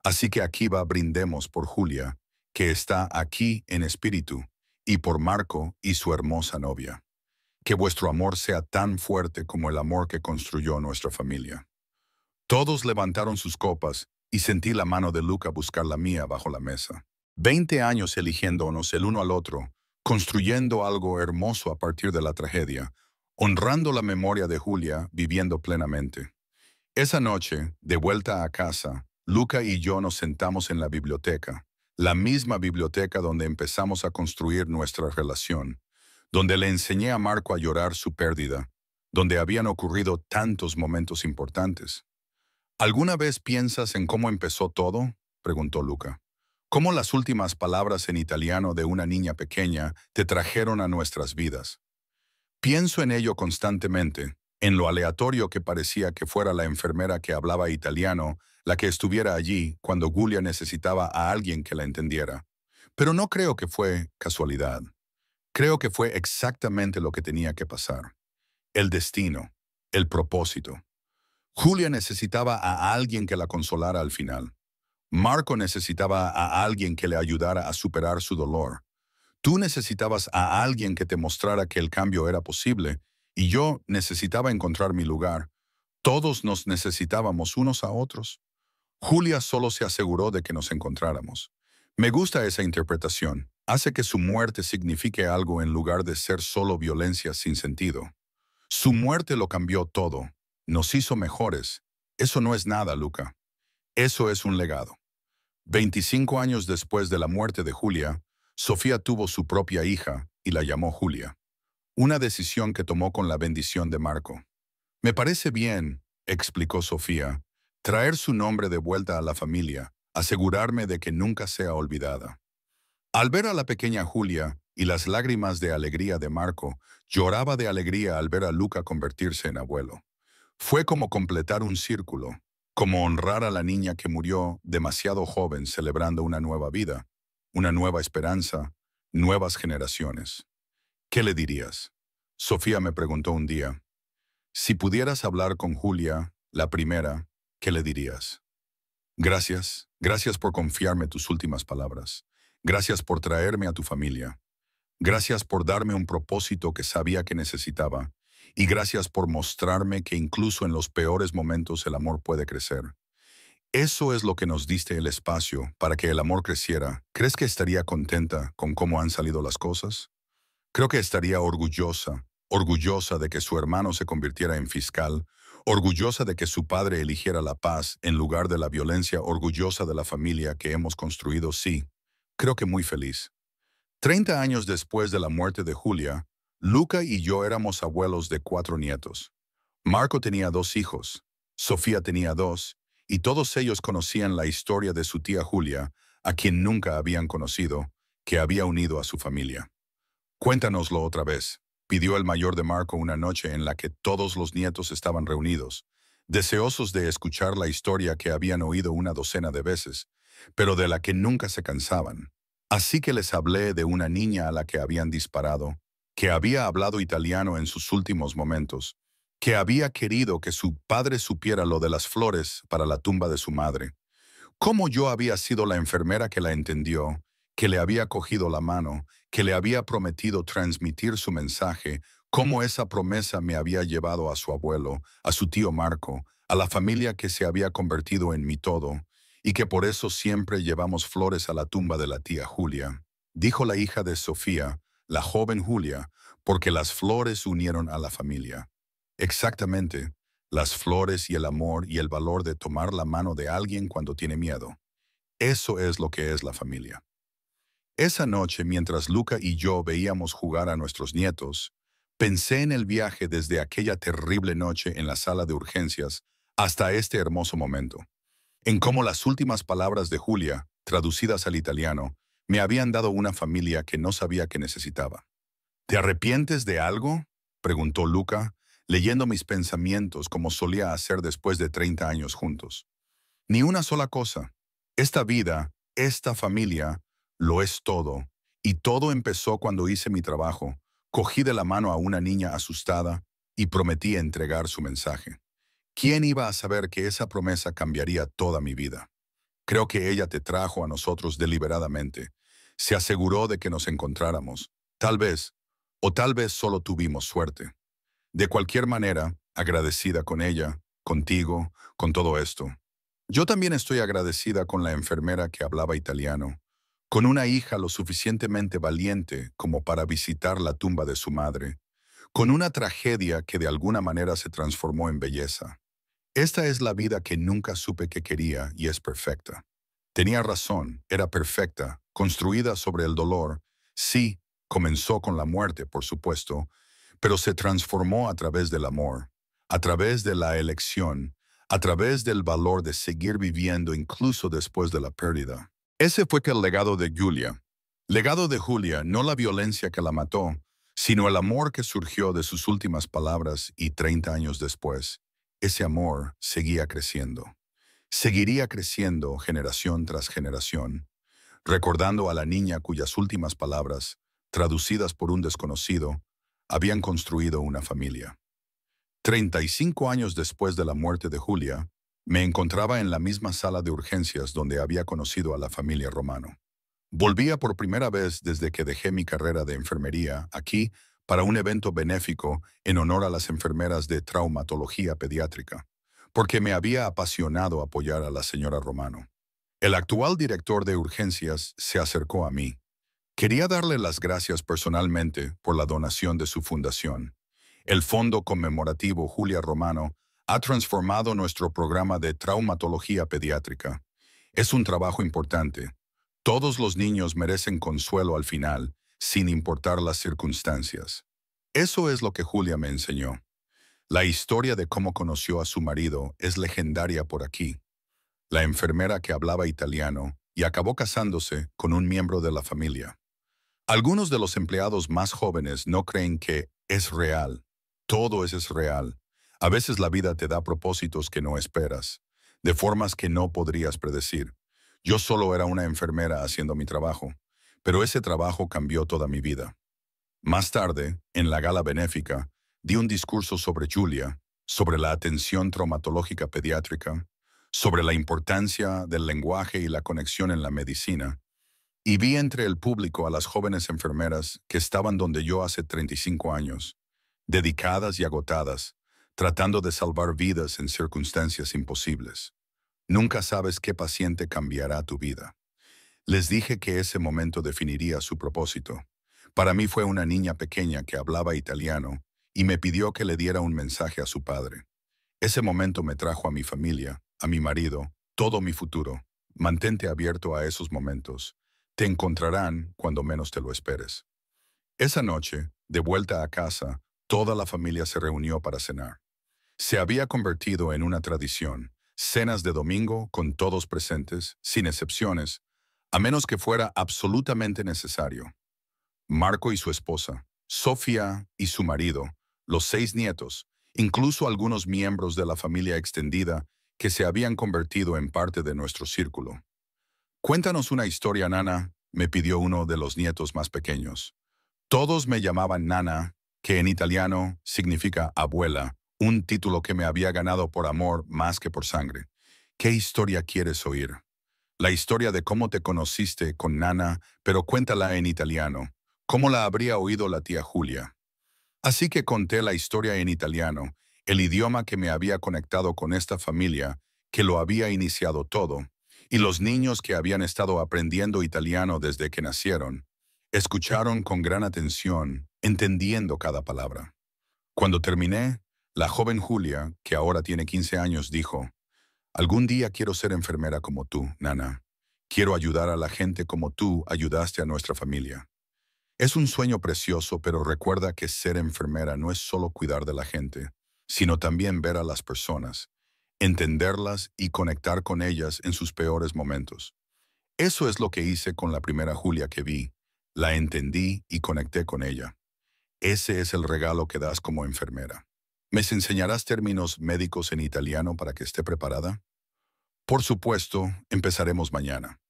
Así que aquí va, brindemos por Julia, que está aquí en espíritu, y por Marco y su hermosa novia. Que vuestro amor sea tan fuerte como el amor que construyó nuestra familia. Todos levantaron sus copas y sentí la mano de Luca buscar la mía bajo la mesa. 20 años eligiéndonos el uno al otro, construyendo algo hermoso a partir de la tragedia, honrando la memoria de Julia, viviendo plenamente. Esa noche, de vuelta a casa, Luca y yo nos sentamos en la biblioteca, la misma biblioteca donde empezamos a construir nuestra relación, donde le enseñé a Marco a llorar su pérdida, donde habían ocurrido tantos momentos importantes. ¿Alguna vez piensas en cómo empezó todo?, preguntó Luca. ¿Cómo las últimas palabras en italiano de una niña pequeña te trajeron a nuestras vidas? Pienso en ello constantemente, en lo aleatorio que parecía que fuera la enfermera que hablaba italiano la que estuviera allí cuando Julia necesitaba a alguien que la entendiera. Pero no creo que fue casualidad. Creo que fue exactamente lo que tenía que pasar. El destino, el propósito. Julia necesitaba a alguien que la consolara al final. Marco necesitaba a alguien que le ayudara a superar su dolor. Tú necesitabas a alguien que te mostrara que el cambio era posible, y yo necesitaba encontrar mi lugar. Todos nos necesitábamos unos a otros. Julia solo se aseguró de que nos encontráramos. Me gusta esa interpretación. Hace que su muerte signifique algo en lugar de ser solo violencia sin sentido. Su muerte lo cambió todo. Nos hizo mejores. Eso no es nada, Luca. Eso es un legado. 25 años después de la muerte de Julia, Sofía tuvo su propia hija y la llamó Julia. Una decisión que tomó con la bendición de Marco. Me parece bien, explicó Sofía, traer su nombre de vuelta a la familia, asegurarme de que nunca sea olvidada. Al ver a la pequeña Julia y las lágrimas de alegría de Marco, lloraba de alegría al ver a Luca convertirse en abuelo. Fue como completar un círculo, como honrar a la niña que murió demasiado joven celebrando una nueva vida, una nueva esperanza, nuevas generaciones. ¿Qué le dirías? Sofía me preguntó un día. Si pudieras hablar con Julia, la primera, ¿qué le dirías? Gracias, gracias por confiarme tus últimas palabras. Gracias por traerme a tu familia. Gracias por darme un propósito que sabía que necesitaba. Y gracias por mostrarme que incluso en los peores momentos el amor puede crecer. Eso es lo que nos diste el espacio para que el amor creciera. ¿Crees que estaría contenta con cómo han salido las cosas? Creo que estaría orgullosa, orgullosa de que su hermano se convirtiera en fiscal, orgullosa de que su padre eligiera la paz en lugar de la violencia, orgullosa de la familia que hemos construido, sí. Creo que muy feliz. 30 años después de la muerte de Julia, Luca y yo éramos abuelos de 4 nietos. Marco tenía 2 hijos, Sofía tenía 2, y todos ellos conocían la historia de su tía Julia, a quien nunca habían conocido, que había unido a su familia. Cuéntanoslo otra vez, pidió el mayor de Marco una noche en la que todos los nietos estaban reunidos, deseosos de escuchar la historia que habían oído una docena de veces, pero de la que nunca se cansaban. Así que les hablé de una niña a la que habían disparado, que había hablado italiano en sus últimos momentos, que había querido que su padre supiera lo de las flores para la tumba de su madre. Cómo yo había sido la enfermera que la entendió, que le había cogido la mano, que le había prometido transmitir su mensaje, cómo esa promesa me había llevado a su abuelo, a su tío Marco, a la familia que se había convertido en mi todo, y que por eso siempre llevamos flores a la tumba de la tía Julia. Dijo la hija de Sofía, la joven Julia, porque las flores unieron a la familia. Exactamente, las flores y el amor y el valor de tomar la mano de alguien cuando tiene miedo. Eso es lo que es la familia. Esa noche, mientras Luca y yo veíamos jugar a nuestros nietos, pensé en el viaje desde aquella terrible noche en la sala de urgencias hasta este hermoso momento, en cómo las últimas palabras de Julia, traducidas al italiano, me habían dado una familia que no sabía que necesitaba. ¿Te arrepientes de algo?, preguntó Luca, leyendo mis pensamientos como solía hacer después de 30 años juntos. Ni una sola cosa. Esta vida, esta familia, lo es todo. Y todo empezó cuando hice mi trabajo. Cogí de la mano a una niña asustada y prometí entregar su mensaje. ¿Quién iba a saber que esa promesa cambiaría toda mi vida? Creo que ella te trajo a nosotros deliberadamente. Se aseguró de que nos encontráramos. Tal vez, o tal vez solo tuvimos suerte. De cualquier manera, agradecida con ella, contigo, con todo esto. Yo también estoy agradecida con la enfermera que hablaba italiano, con una hija lo suficientemente valiente como para visitar la tumba de su madre, con una tragedia que de alguna manera se transformó en belleza. Esta es la vida que nunca supe que quería y es perfecta. Tenía razón, era perfecta, construida sobre el dolor. Sí, comenzó con la muerte, por supuesto, pero se transformó a través del amor, a través de la elección, a través del valor de seguir viviendo incluso después de la pérdida. Ese fue el legado de Julia. Legado de Julia, no la violencia que la mató, sino el amor que surgió de sus últimas palabras y 30 años después. Ese amor seguía creciendo. Seguiría creciendo generación tras generación, recordando a la niña cuyas últimas palabras traducidas por un desconocido, habían construido una familia. 35 años después de la muerte de Julia, me encontraba en la misma sala de urgencias donde había conocido a la familia Romano. Volvía por primera vez desde que dejé mi carrera de enfermería aquí para un evento benéfico en honor a las enfermeras de traumatología pediátrica, porque me había apasionado apoyar a la señora Romano. El actual director de urgencias se acercó a mí. Quería darle las gracias personalmente por la donación de su fundación. El Fondo Conmemorativo Julia Romano ha transformado nuestro programa de traumatología pediátrica. Es un trabajo importante. Todos los niños merecen consuelo al final, sin importar las circunstancias. Eso es lo que Julia me enseñó. La historia de cómo conoció a su marido es legendaria por aquí. La enfermera que hablaba italiano y acabó casándose con un miembro de la familia. Algunos de los empleados más jóvenes no creen que es real. Todo es real. A veces la vida te da propósitos que no esperas, de formas que no podrías predecir. Yo solo era una enfermera haciendo mi trabajo, pero ese trabajo cambió toda mi vida. Más tarde, en la gala benéfica, di un discurso sobre Julia, sobre la atención traumatológica pediátrica, sobre la importancia del lenguaje y la conexión en la medicina, y vi entre el público a las jóvenes enfermeras que estaban donde yo hace 35 años, dedicadas y agotadas, tratando de salvar vidas en circunstancias imposibles. Nunca sabes qué paciente cambiará tu vida. Les dije que ese momento definiría su propósito. Para mí fue una niña pequeña que hablaba italiano y me pidió que le diera un mensaje a su padre. Ese momento me trajo a mi familia, a mi marido, todo mi futuro. Mantente abierto a esos momentos. Te encontrarán cuando menos te lo esperes. Esa noche, de vuelta a casa, toda la familia se reunió para cenar. Se había convertido en una tradición, cenas de domingo con todos presentes, sin excepciones, a menos que fuera absolutamente necesario. Marco y su esposa, Sofía y su marido, los 6 nietos, incluso algunos miembros de la familia extendida que se habían convertido en parte de nuestro círculo. Cuéntanos una historia, Nana, me pidió uno de los nietos más pequeños. Todos me llamaban Nana, que en italiano significa abuela, un título que me había ganado por amor más que por sangre. ¿Qué historia quieres oír? La historia de cómo te conociste con Nana, pero cuéntala en italiano. ¿Cómo la habría oído la tía Julia? Así que conté la historia en italiano, el idioma que me había conectado con esta familia, que lo había iniciado todo, y los niños que habían estado aprendiendo italiano desde que nacieron, escucharon con gran atención, entendiendo cada palabra. Cuando terminé, la joven Julia, que ahora tiene 15 años, dijo: «Algún día quiero ser enfermera como tú, Nana. Quiero ayudar a la gente como tú ayudaste a nuestra familia». Es un sueño precioso, pero recuerda que ser enfermera no es solo cuidar de la gente, sino también ver a las personas, entenderlas y conectar con ellas en sus peores momentos. Eso es lo que hice con la primera Julia que vi. La entendí y conecté con ella. Ese es el regalo que das como enfermera. ¿Me enseñarás términos médicos en italiano para que esté preparada? Por supuesto, empezaremos mañana.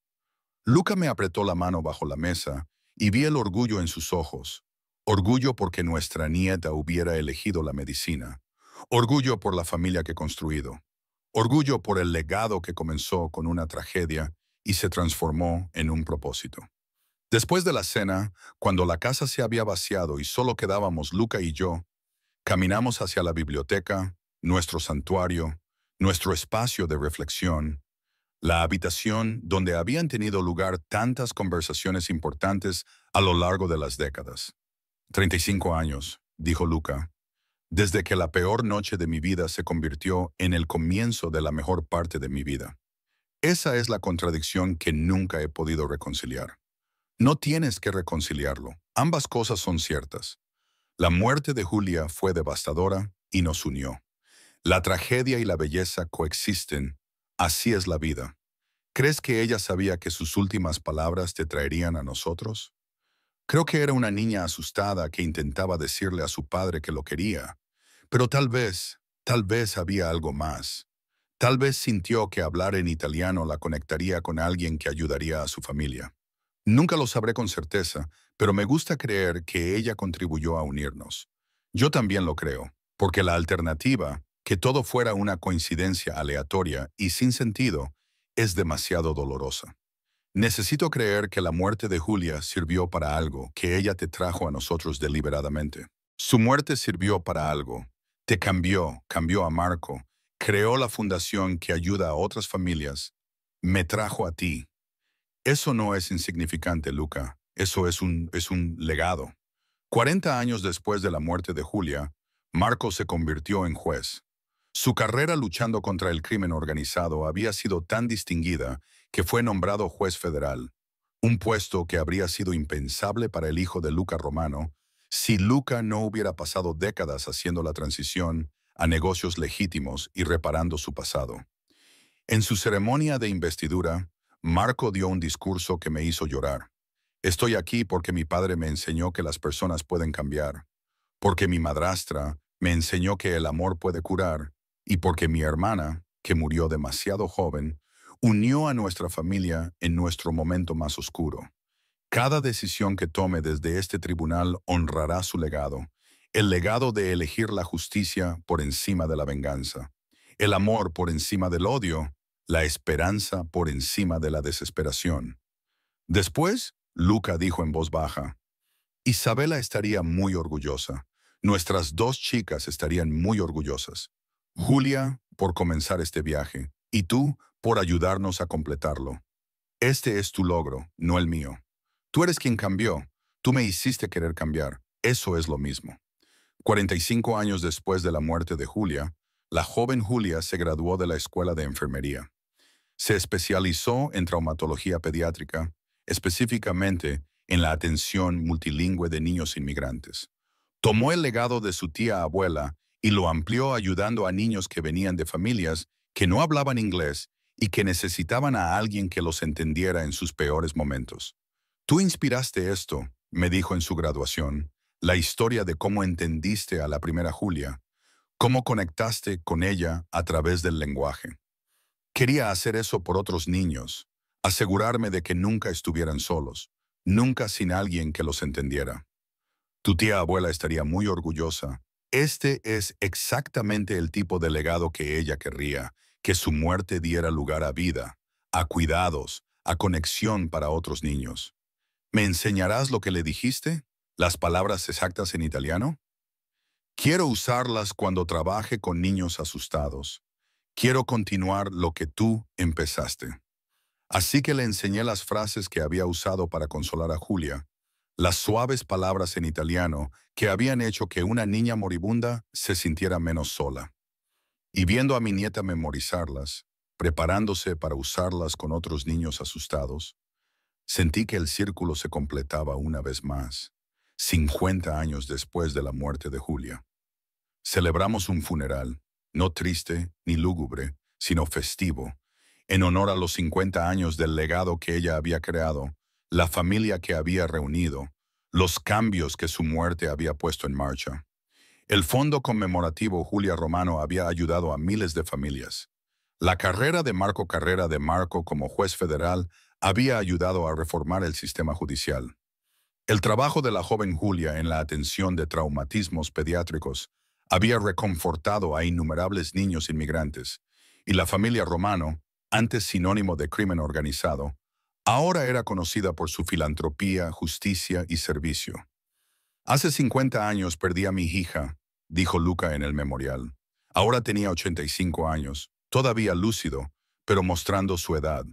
Luca me apretó la mano bajo la mesa y vi el orgullo en sus ojos. Orgullo porque nuestra nieta hubiera elegido la medicina. Orgullo por la familia que he construido. Orgullo por el legado que comenzó con una tragedia y se transformó en un propósito. Después de la cena, cuando la casa se había vaciado y solo quedábamos Luca y yo, caminamos hacia la biblioteca, nuestro santuario, nuestro espacio de reflexión, la habitación donde habían tenido lugar tantas conversaciones importantes a lo largo de las décadas. 35 años, dijo Luca, desde que la peor noche de mi vida se convirtió en el comienzo de la mejor parte de mi vida. Esa es la contradicción que nunca he podido reconciliar. No tienes que reconciliarlo. Ambas cosas son ciertas. La muerte de Julia fue devastadora y nos unió. La tragedia y la belleza coexisten. Así es la vida. ¿Crees que ella sabía que sus últimas palabras te traerían a nosotros? Creo que era una niña asustada que intentaba decirle a su padre que lo quería, pero tal vez había algo más. Tal vez sintió que hablar en italiano la conectaría con alguien que ayudaría a su familia. Nunca lo sabré con certeza, pero me gusta creer que ella contribuyó a unirnos. Yo también lo creo, porque la alternativa, que todo fuera una coincidencia aleatoria y sin sentido, es demasiado dolorosa. Necesito creer que la muerte de Julia sirvió para algo, que ella te trajo a nosotros deliberadamente. Su muerte sirvió para algo. Te cambió, cambió a Marco, creó la fundación que ayuda a otras familias, me trajo a ti. Eso no es insignificante, Luca. Eso es un legado. 40 años después de la muerte de Julia, Marco se convirtió en juez. Su carrera luchando contra el crimen organizado había sido tan distinguida que fue nombrado juez federal, un puesto que habría sido impensable para el hijo de Luca Romano si Luca no hubiera pasado décadas haciendo la transición a negocios legítimos y reparando su pasado. En su ceremonia de investidura, Marco dio un discurso que me hizo llorar. Estoy aquí porque mi padre me enseñó que las personas pueden cambiar, porque mi madrastra me enseñó que el amor puede curar, y porque mi hermana, que murió demasiado joven, unió a nuestra familia en nuestro momento más oscuro. Cada decisión que tome desde este tribunal honrará su legado, el legado de elegir la justicia por encima de la venganza, el amor por encima del odio, la esperanza por encima de la desesperación. Después, Luca dijo en voz baja, Isabela estaría muy orgullosa. Nuestras dos chicas estarían muy orgullosas. Julia, por comenzar este viaje, y tú, por ayudarnos a completarlo. Este es tu logro, no el mío. Tú eres quien cambió. Tú me hiciste querer cambiar. Eso es lo mismo. 45 años después de la muerte de Julia, la joven Julia se graduó de la escuela de enfermería. Se especializó en traumatología pediátrica, específicamente en la atención multilingüe de niños inmigrantes. Tomó el legado de su tía abuela y lo amplió ayudando a niños que venían de familias que no hablaban inglés y que necesitaban a alguien que los entendiera en sus peores momentos. Tú inspiraste esto, me dijo en su graduación, la historia de cómo entendiste a la primera Julia, cómo conectaste con ella a través del lenguaje. Quería hacer eso por otros niños, asegurarme de que nunca estuvieran solos, nunca sin alguien que los entendiera. Tu tía abuela estaría muy orgullosa. Este es exactamente el tipo de legado que ella querría, que su muerte diera lugar a vida, a cuidados, a conexión para otros niños. ¿Me enseñarás lo que le dijiste? ¿Las palabras exactas en italiano? Quiero usarlas cuando trabaje con niños asustados. Quiero continuar lo que tú empezaste. Así que le enseñé las frases que había usado para consolar a Julia, las suaves palabras en italiano que habían hecho que una niña moribunda se sintiera menos sola. Y viendo a mi nieta memorizarlas, preparándose para usarlas con otros niños asustados, sentí que el círculo se completaba una vez más, 50 años después de la muerte de Julia. Celebramos un funeral, no triste ni lúgubre, sino festivo, en honor a los 50 años del legado que ella había creado, la familia que había reunido, los cambios que su muerte había puesto en marcha. El fondo conmemorativo Julia Romano había ayudado a miles de familias. La carrera de Marco Carrera de Marco como juez federal había ayudado a reformar el sistema judicial. El trabajo de la joven Julia en la atención de traumatismos pediátricos había reconfortado a innumerables niños inmigrantes, y la familia Romano, antes sinónimo de crimen organizado, ahora era conocida por su filantropía, justicia y servicio. Hace 50 años perdí a mi hija, dijo Luca en el memorial. Ahora tenía 85 años, todavía lúcido, pero mostrando su edad.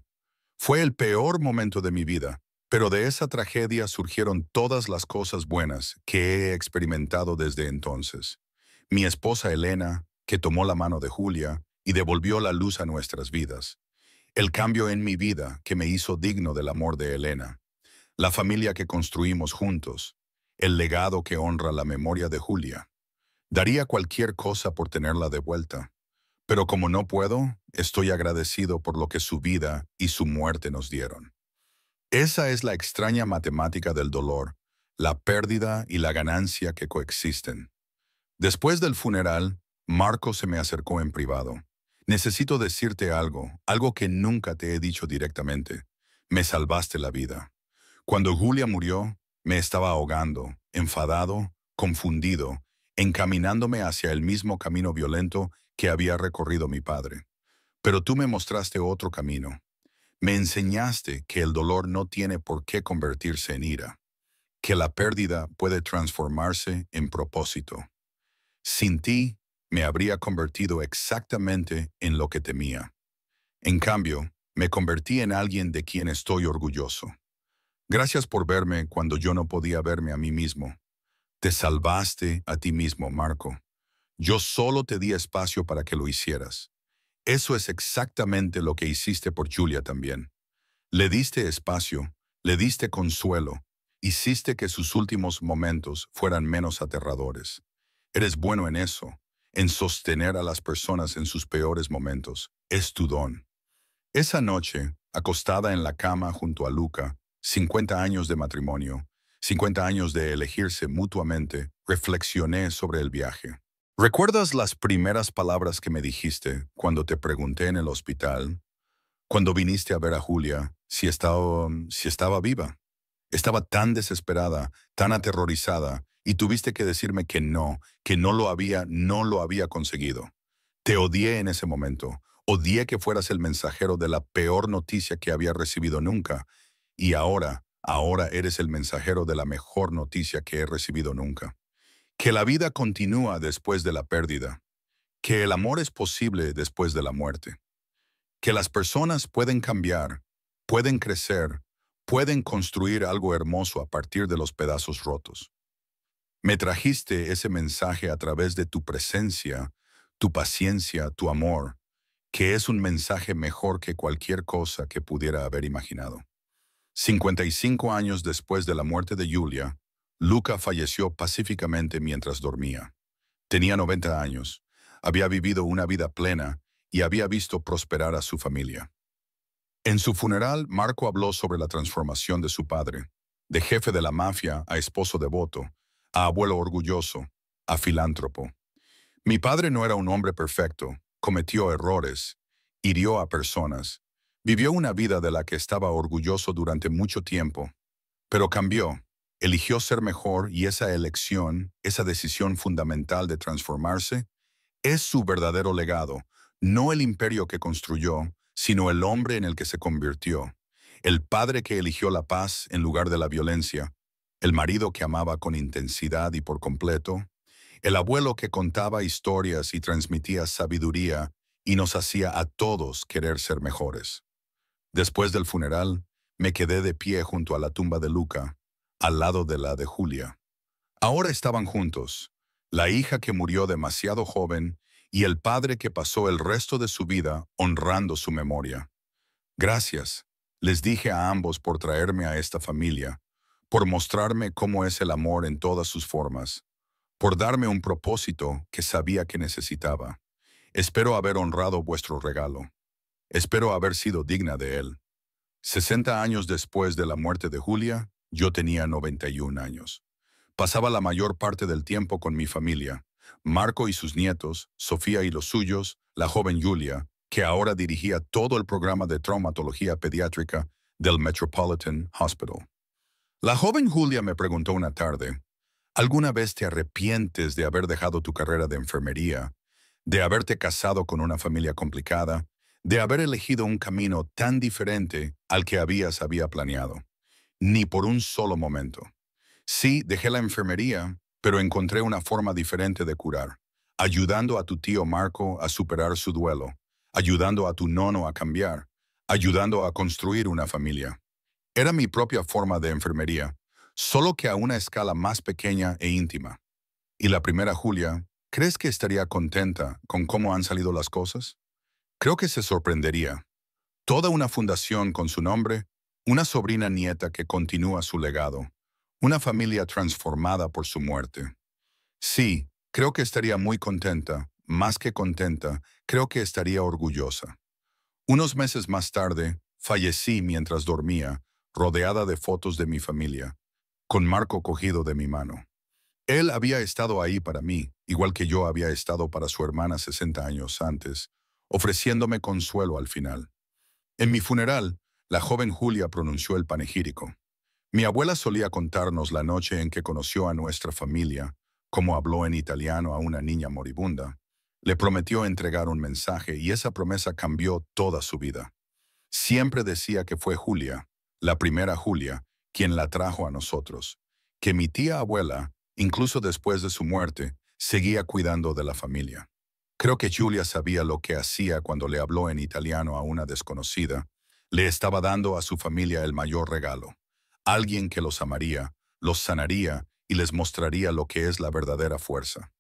Fue el peor momento de mi vida, pero de esa tragedia surgieron todas las cosas buenas que he experimentado desde entonces. Mi esposa Elena, que tomó la mano de Julia y devolvió la luz a nuestras vidas. El cambio en mi vida que me hizo digno del amor de Elena. La familia que construimos juntos. El legado que honra la memoria de Julia. Daría cualquier cosa por tenerla de vuelta. Pero como no puedo, estoy agradecido por lo que su vida y su muerte nos dieron. Esa es la extraña matemática del dolor, la pérdida y la ganancia que coexisten. Después del funeral, Marco se me acercó en privado. Necesito decirte algo, algo que nunca te he dicho directamente. Me salvaste la vida. Cuando Julia murió, me estaba ahogando, enfadado, confundido, encaminándome hacia el mismo camino violento que había recorrido mi padre. Pero tú me mostraste otro camino. Me enseñaste que el dolor no tiene por qué convertirse en ira, que la pérdida puede transformarse en propósito. Sin ti, me habría convertido exactamente en lo que temía. En cambio, me convertí en alguien de quien estoy orgulloso. Gracias por verme cuando yo no podía verme a mí mismo. Te salvaste a ti mismo, Marco. Yo solo te di espacio para que lo hicieras. Eso es exactamente lo que hiciste por Julia también. Le diste espacio, le diste consuelo, hiciste que sus últimos momentos fueran menos aterradores. Eres bueno en eso, en sostener a las personas en sus peores momentos. Es tu don. Esa noche, acostada en la cama junto a Luca, 50 años de matrimonio, 50 años de elegirse mutuamente, reflexioné sobre el viaje. ¿Recuerdas las primeras palabras que me dijiste cuando te pregunté en el hospital, cuando viniste a ver a Julia, si estaba viva? Estaba tan desesperada, tan aterrorizada, y tuviste que decirme que no lo había conseguido. Te odié en ese momento. Odié que fueras el mensajero de la peor noticia que había recibido nunca. Y ahora eres el mensajero de la mejor noticia que he recibido nunca. Que la vida continúa después de la pérdida. Que el amor es posible después de la muerte. Que las personas pueden cambiar, pueden crecer, pueden construir algo hermoso a partir de los pedazos rotos. Me trajiste ese mensaje a través de tu presencia, tu paciencia, tu amor, que es un mensaje mejor que cualquier cosa que pudiera haber imaginado. 55 años después de la muerte de Julia, Luca falleció pacíficamente mientras dormía. Tenía 90 años, había vivido una vida plena y había visto prosperar a su familia. En su funeral, Marco habló sobre la transformación de su padre, de jefe de la mafia a esposo devoto, a abuelo orgulloso, a filántropo. Mi padre no era un hombre perfecto, cometió errores, hirió a personas, vivió una vida de la que estaba orgulloso durante mucho tiempo, pero cambió, eligió ser mejor y esa elección, esa decisión fundamental de transformarse, es su verdadero legado, no el imperio que construyó, sino el hombre en el que se convirtió, el padre que eligió la paz en lugar de la violencia, el marido que amaba con intensidad y por completo, el abuelo que contaba historias y transmitía sabiduría y nos hacía a todos querer ser mejores. Después del funeral, me quedé de pie junto a la tumba de Luca, al lado de la de Julia. Ahora estaban juntos, la hija que murió demasiado joven y el padre que pasó el resto de su vida honrando su memoria. Gracias, les dije a ambos por traerme a esta familia, por mostrarme cómo es el amor en todas sus formas, por darme un propósito que sabía que necesitaba. Espero haber honrado vuestro regalo. Espero haber sido digna de él. 60 años después de la muerte de Julia, yo tenía 91 años. Pasaba la mayor parte del tiempo con mi familia, Marco y sus nietos, Sofía y los suyos, la joven Julia, que ahora dirigía todo el programa de traumatología pediátrica del Metropolitan Hospital. La joven Julia me preguntó una tarde, ¿alguna vez te arrepientes de haber dejado tu carrera de enfermería, de haberte casado con una familia complicada, de haber elegido un camino tan diferente al que había planeado? Ni por un solo momento. Sí, dejé la enfermería, pero encontré una forma diferente de curar, ayudando a tu tío Marco a superar su duelo, ayudando a tu nono a cambiar, ayudando a construir una familia. Era mi propia forma de enfermería, solo que a una escala más pequeña e íntima. Y la primera Julia, ¿crees que estaría contenta con cómo han salido las cosas? Creo que se sorprendería. Toda una fundación con su nombre, una sobrina nieta que continúa su legado, una familia transformada por su muerte. Sí, creo que estaría muy contenta, más que contenta, creo que estaría orgullosa. Unos meses más tarde, fallecí mientras dormía, rodeada de fotos de mi familia, con Marco cogido de mi mano. Él había estado ahí para mí, igual que yo había estado para su hermana 60 años antes, ofreciéndome consuelo al final. En mi funeral, la joven Julia pronunció el panegírico. Mi abuela solía contarnos la noche en que conoció a nuestra familia, cómo habló en italiano a una niña moribunda. Le prometió entregar un mensaje y esa promesa cambió toda su vida. Siempre decía que fue Julia, la primera Julia, quien la trajo a nosotros, que mi tía abuela, incluso después de su muerte, seguía cuidando de la familia. Creo que Julia sabía lo que hacía cuando le habló en italiano a una desconocida. Le estaba dando a su familia el mayor regalo. Alguien que los amaría, los sanaría y les mostraría lo que es la verdadera fuerza.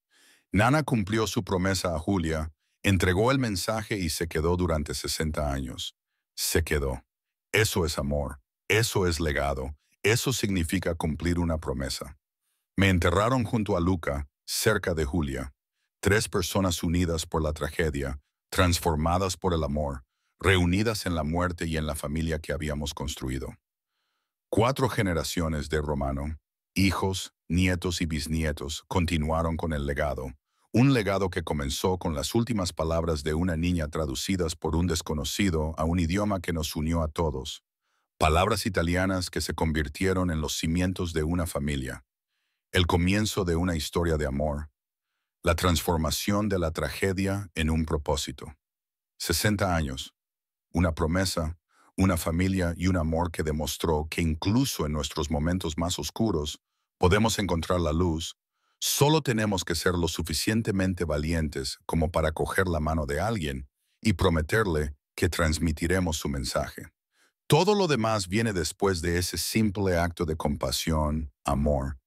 Nana cumplió su promesa a Julia, entregó el mensaje y se quedó durante 60 años. Se quedó. Eso es amor, eso es legado, eso significa cumplir una promesa. Me enterraron junto a Luca, cerca de Julia. 3 personas unidas por la tragedia, transformadas por el amor, reunidas en la muerte y en la familia que habíamos construido. 4 generaciones de Romano, hijos, nietos y bisnietos, continuaron con el legado. Un legado que comenzó con las últimas palabras de una niña traducidas por un desconocido a un idioma que nos unió a todos. Palabras italianas que se convirtieron en los cimientos de una familia. El comienzo de una historia de amor. La transformación de la tragedia en un propósito. 60 años. Una promesa, una familia y un amor que demostró que incluso en nuestros momentos más oscuros podemos encontrar la luz. Solo tenemos que ser lo suficientemente valientes como para coger la mano de alguien y prometerle que transmitiremos su mensaje. Todo lo demás viene después de ese simple acto de compasión, amor.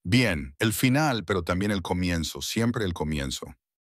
Bien, el final, pero también el comienzo, siempre el comienzo.